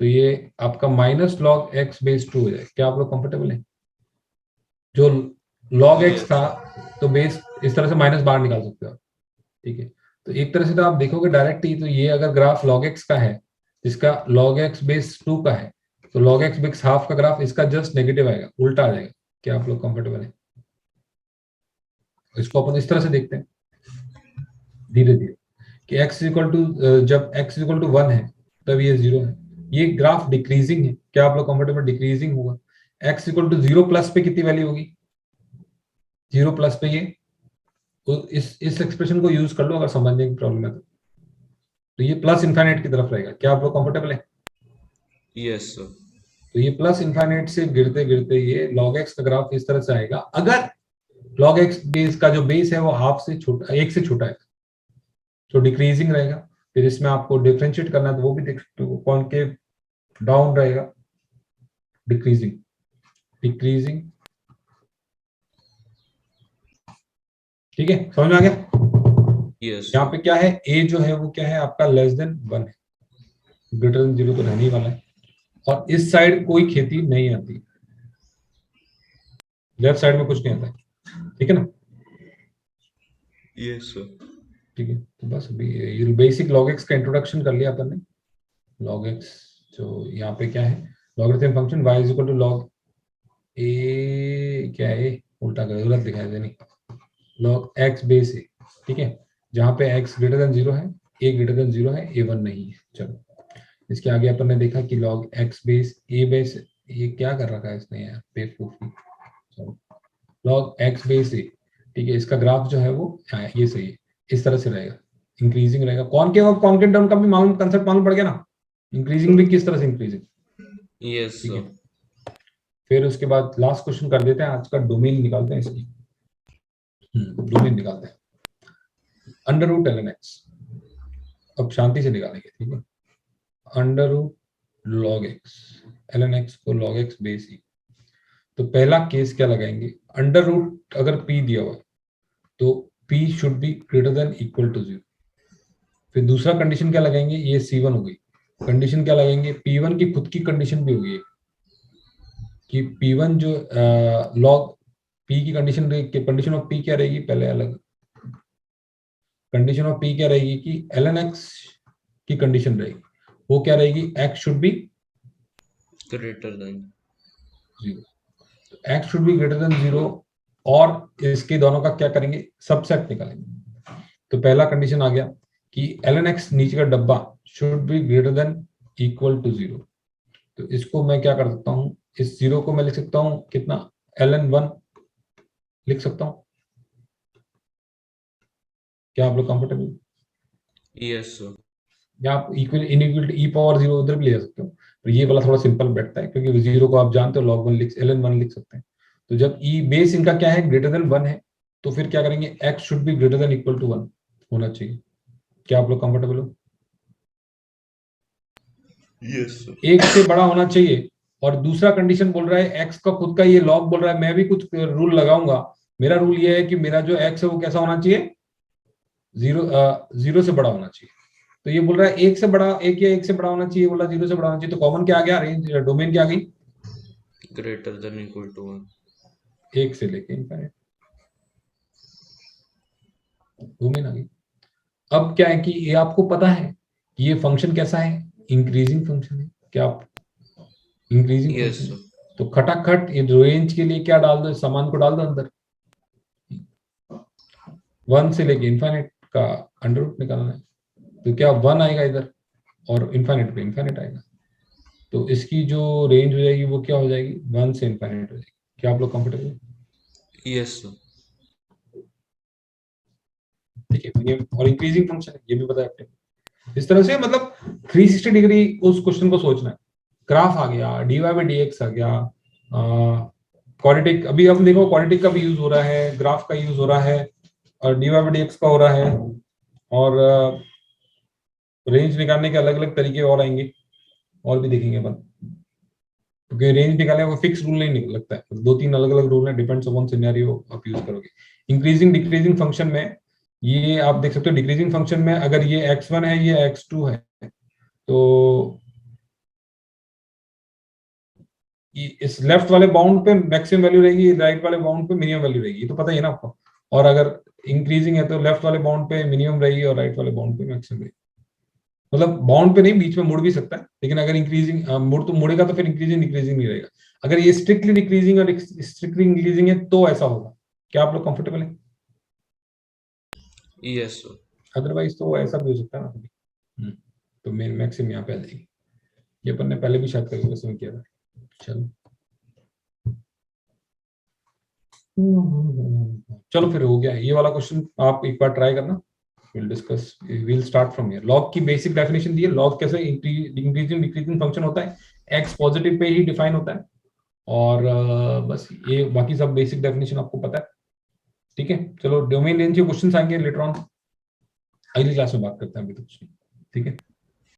तो ये आपका माइनस log x बेस 2 हो जाए। क्या आप लोग कंफर्टेबल है? जो log x Yes था sir. तो बेस इस तरह से माइनस बाहर निकाल सकते हो आप, ठीक है। तो एक तरह से तो आप देखोगे डायरेक्ट ही, तो ये अगर ग्राफ log x का है, जिसका log x बेस 2 का है, तो log x बेस हाफ का ग्राफ इसका जस्ट नेगेटिव आएगा, उल्टा आ जाएगा। क्या आप लोग कंफर्टेबल है? इसको अपन इस तरह से देखते हैं धीरे धीरे कि x इक्वल टू, जब x इक्वल टू 1 है तब ये 0 है, ये ग्राफ डिक्रीजिंग है। क्या आप लोग कंफर्टेबल? डिक्रीजिंग होगा। x इक्वल टू 0 प्लस पे कितनी वैल्यू होगी? 0 प्लस पे ये, तो इस एक्सप्रेशन को यूज कर लो अगर समझने की प्रॉब्लम है तो ये प्लस इनफाइनाइट की तरफ रहेगा। क्या आप लोग कंफर्टेबल है? Yes sir. तो ये प्लस इनफाइनाइट से गिरते गिरते ये log x का ग्राफ इस तरह से आएगा, अगर log x बेस का जो बेस है वो हाफ से छोटा, 1 से छोटा है, तो डिक्रीजिंग रहेगा। फिर इसमें आपको डिफरेंशिएट करना है तो वो भी देख सकते हो, कॉनकेव डाउन रहेगा, डिक्रीजिंग डिक्रीजिंग, ठीक है। समझ में आ गया? Yes यहाँ sir. पे क्या है, a जो है वो क्या है आपका लेस देन 1 है, ग्रेटर देन 0 तो रहने ही वाला है, और इस साइड कोई खेती नहीं आती, लेफ्ट साइड में कुछ नहीं आता है, ठीक है ना? Yes sir. ठीक है, तो बस अभी ये बेसिक log x का इंट्रोडक्शन कर लिया अपन ने। log x जो यहाँ पे क्या है, logarithm function y is equal to log a, क्या है उल्टा कर गलत दिखाई देनी, log x बेस a, ठीक है। जहाँ पे x ग्रेटर देन 0 है, a ग्रेटर देन 0 है, a 1 नहीं है। चलो इसके आगे अपन ने देखा कि log x base a base, ये क्या कर रखा है इसने यार बेवकूफी, चलो log x बेस a, ठीक है। इसका ग्राफ जो है वो ये सही है, इस तरह से रहेगा, इंक्रीजिंग रहेगा। कॉनकेव और कॉनकेव डाउन का भी मालूम, कंसेप्ट मालूम पड़ गया ना, इंक्रीजिंग भी किस तरह से इंक्रीजिंग, Yes ठीक sir. है। फिर उसके बाद लास्ट क्वेश्चन कर देते हैं आज का, डोमेन निकालते हैं इसकी, डोमेन निकालते हैं अंडर रूट ln x, अब शांति से निकालेंगे, ठीक है। Under root log x, ln x को log x बेस e, तो पहला केस क्या लगाएंगे, अंडर रूट अगर p दिया हुआ है तो p should be greater than equal to 0। फिर दूसरा कंडीशन क्या लगाएंगे, ये C1 हो गई। कंडीशन क्या लगाएंगे, P1 की खुद की कंडीशन भी होगी कि P1 जो लॉग P की कंडीशन, कंडीशन ऑफ P क्या रहेगी, पहले अलग कंडीशन ऑफ P क्या रहेगी कि ln x की कंडीशन रहेगी, वो क्या रहेगी, x should B Greater than. 0, x should be greater than 0, और इसके दोनों का क्या करेंगे, सबसेट निकालेंगे। तो पहला कंडीशन आ गया कि ln x नीचे का डब्बा should be greater than equal to 0, तो इसको मैं क्या कर सकता हूं, इस 0 को मैं लिख सकता हूं कितना, ln1 लिख सकता हूं। क्या आप लोग कंफर्टेबल? Yes sir. या आप इक्वल इनइक्वल ई पावर 0 उधर भी ले जा सकते हो, पर ये वाला थोड़ा सिंपल बैठता है क्योंकि 0 को आप जानते हो, log 1 लिख ln1 लिख सकते हैं। तो जब ई बेस इनका क्या है, ग्रेटर देन 1 है, तो फिर क्या करेंगे, x should be greater than equal to 1 होना चाहिए। क्या आप लोग कंफर्टेबल हो? Yes sir. एक से बड़ा होना चाहिए, और दूसरा कंडीशन बोल रहा है x का खुद का ये log बोल रहा है, मैं भी कुछ रूल लगाऊंगा। मेरा रूल ये है कि मेरा जो x है वो कैसा होना चाहिए, 0 से बड़ा होना चाहिए। तो ये बोल रहा है एक से बड़ा, एक या एक से बड़ा होना चाहिए, बोला 0 से बड़ा होना चाहिए, तो कॉमन क्या आ गया, रेंज डोमेन क्या आ गई, Greater than equal to 1. एक से लेके इनफाइनाइट डोमेन आ गई। अब क्या है कि ये आपको पता है कि ये फंक्शन कैसा है, इंक्रीजिंग फंक्शन है। क्या आप इंक्रीजिंग Yes फंक्शन है, sir. तो खटाखट रेंज के लिए क्या डाल दो, सामान को डाल दो अंदर, 1 से लेके इनफाइनाइट का अंडर रूट निकालना है, तो क्या 1 आएगा इधर और इनफाइनाइट पे इनफाइनाइट आएगा, तो इसकी जो रेंज हो जाएगी वो क्या हो जाएगी, 1 से इनफाइनाइट हो जाएगी। क्या आप लोग कंफर्टेबल? Yes sir. ठीक है, मिनिमम और इंक्रीजिंग फंक्शन है, ये भी पता है आपने। इस तरह से मतलब 360 डिग्री उस क्वेश्चन को सोचना है। ग्राफ आ गया, D Y by D X आ गया, क्वाड्रेटिक, अभी हम देखो क्वाड्रेटिक का भी यूज हो रहा है, ग्राफ का यूज हो रहा है, और d Y by D x का हो रहा है, और रेंज निकालने के अलग अलग तरीके और आएंगे, और भी देखेंगे अपन, क्योंकि रेंज निकालने का फिक्स रूल नहीं निकल लगता है, 2-3 अलग अलग रूल है, डिपेंड्स अपॉन सिनेरियो आप यूज करोगे। इंक्रीजिंग डिक्रीजिंग फंक्शन में ये आप देख सकते हो, डिक्रीजिंग फंक्शन में अगर ये x1 है, ये x2 है, तो इस लेफ्ट वाले बाउंड पे मैक्सिमम वैल्यू रहेगी, राइट वाले बाउंड पे मिनिमम वैल्यू रहेगी, ये तो पता ही है ना आपको। और अगर इंक्रीजिंग है तो लेफ्ट वाले बाउंड पे मिनिमम रहेगी और राइट वाले बाउंड पे मैक्सिमम रहेगी, मतलब बाउंड पे नहीं, बीच में मुड़ भी सकता है, लेकिन अगर इंक्रीजिंग मुड़ तो मुड़ेगा तो फिर इंक्रीजिंग डिक्रीजिंग नहीं रहेगा। अगर ये स्ट्रिक्टली डिक्रीजिंग और स्ट्रिक्टली इंक्रीजिंग है तो ऐसा होगा। क्या आप लोग कंफर्टेबल है? Yes sir. अदरवाइज तो ऐसा भी हो सकता है ना कभी। तो मेन मैक्सिमम यहाँ पे आ जाएगी, ये अपन ने पहले भी शायद करके उसमें किया था। चलो चलो फिर हो गया ये वाला क्वेश्चन, आप एक बार ट्राई करना, we'll discuss, we'll start from here। log की बेसिक डेफिनेशन दी है, log कैसे इंक्रीजिंग डिक्रीजिंग फंक्शन होता है, x पॉजिटिव पे ही डिफाइन होता है, और बस ये बाकी सब बेसिक डेफिनेशन आपको पता है। ठीक है, चलो डोमेन रेंज के क्वेश्चंस आएंगे लेटर ऑन, अगली क्लास में बात करते हैं, अभी तो कुछ नहीं। ठीक है।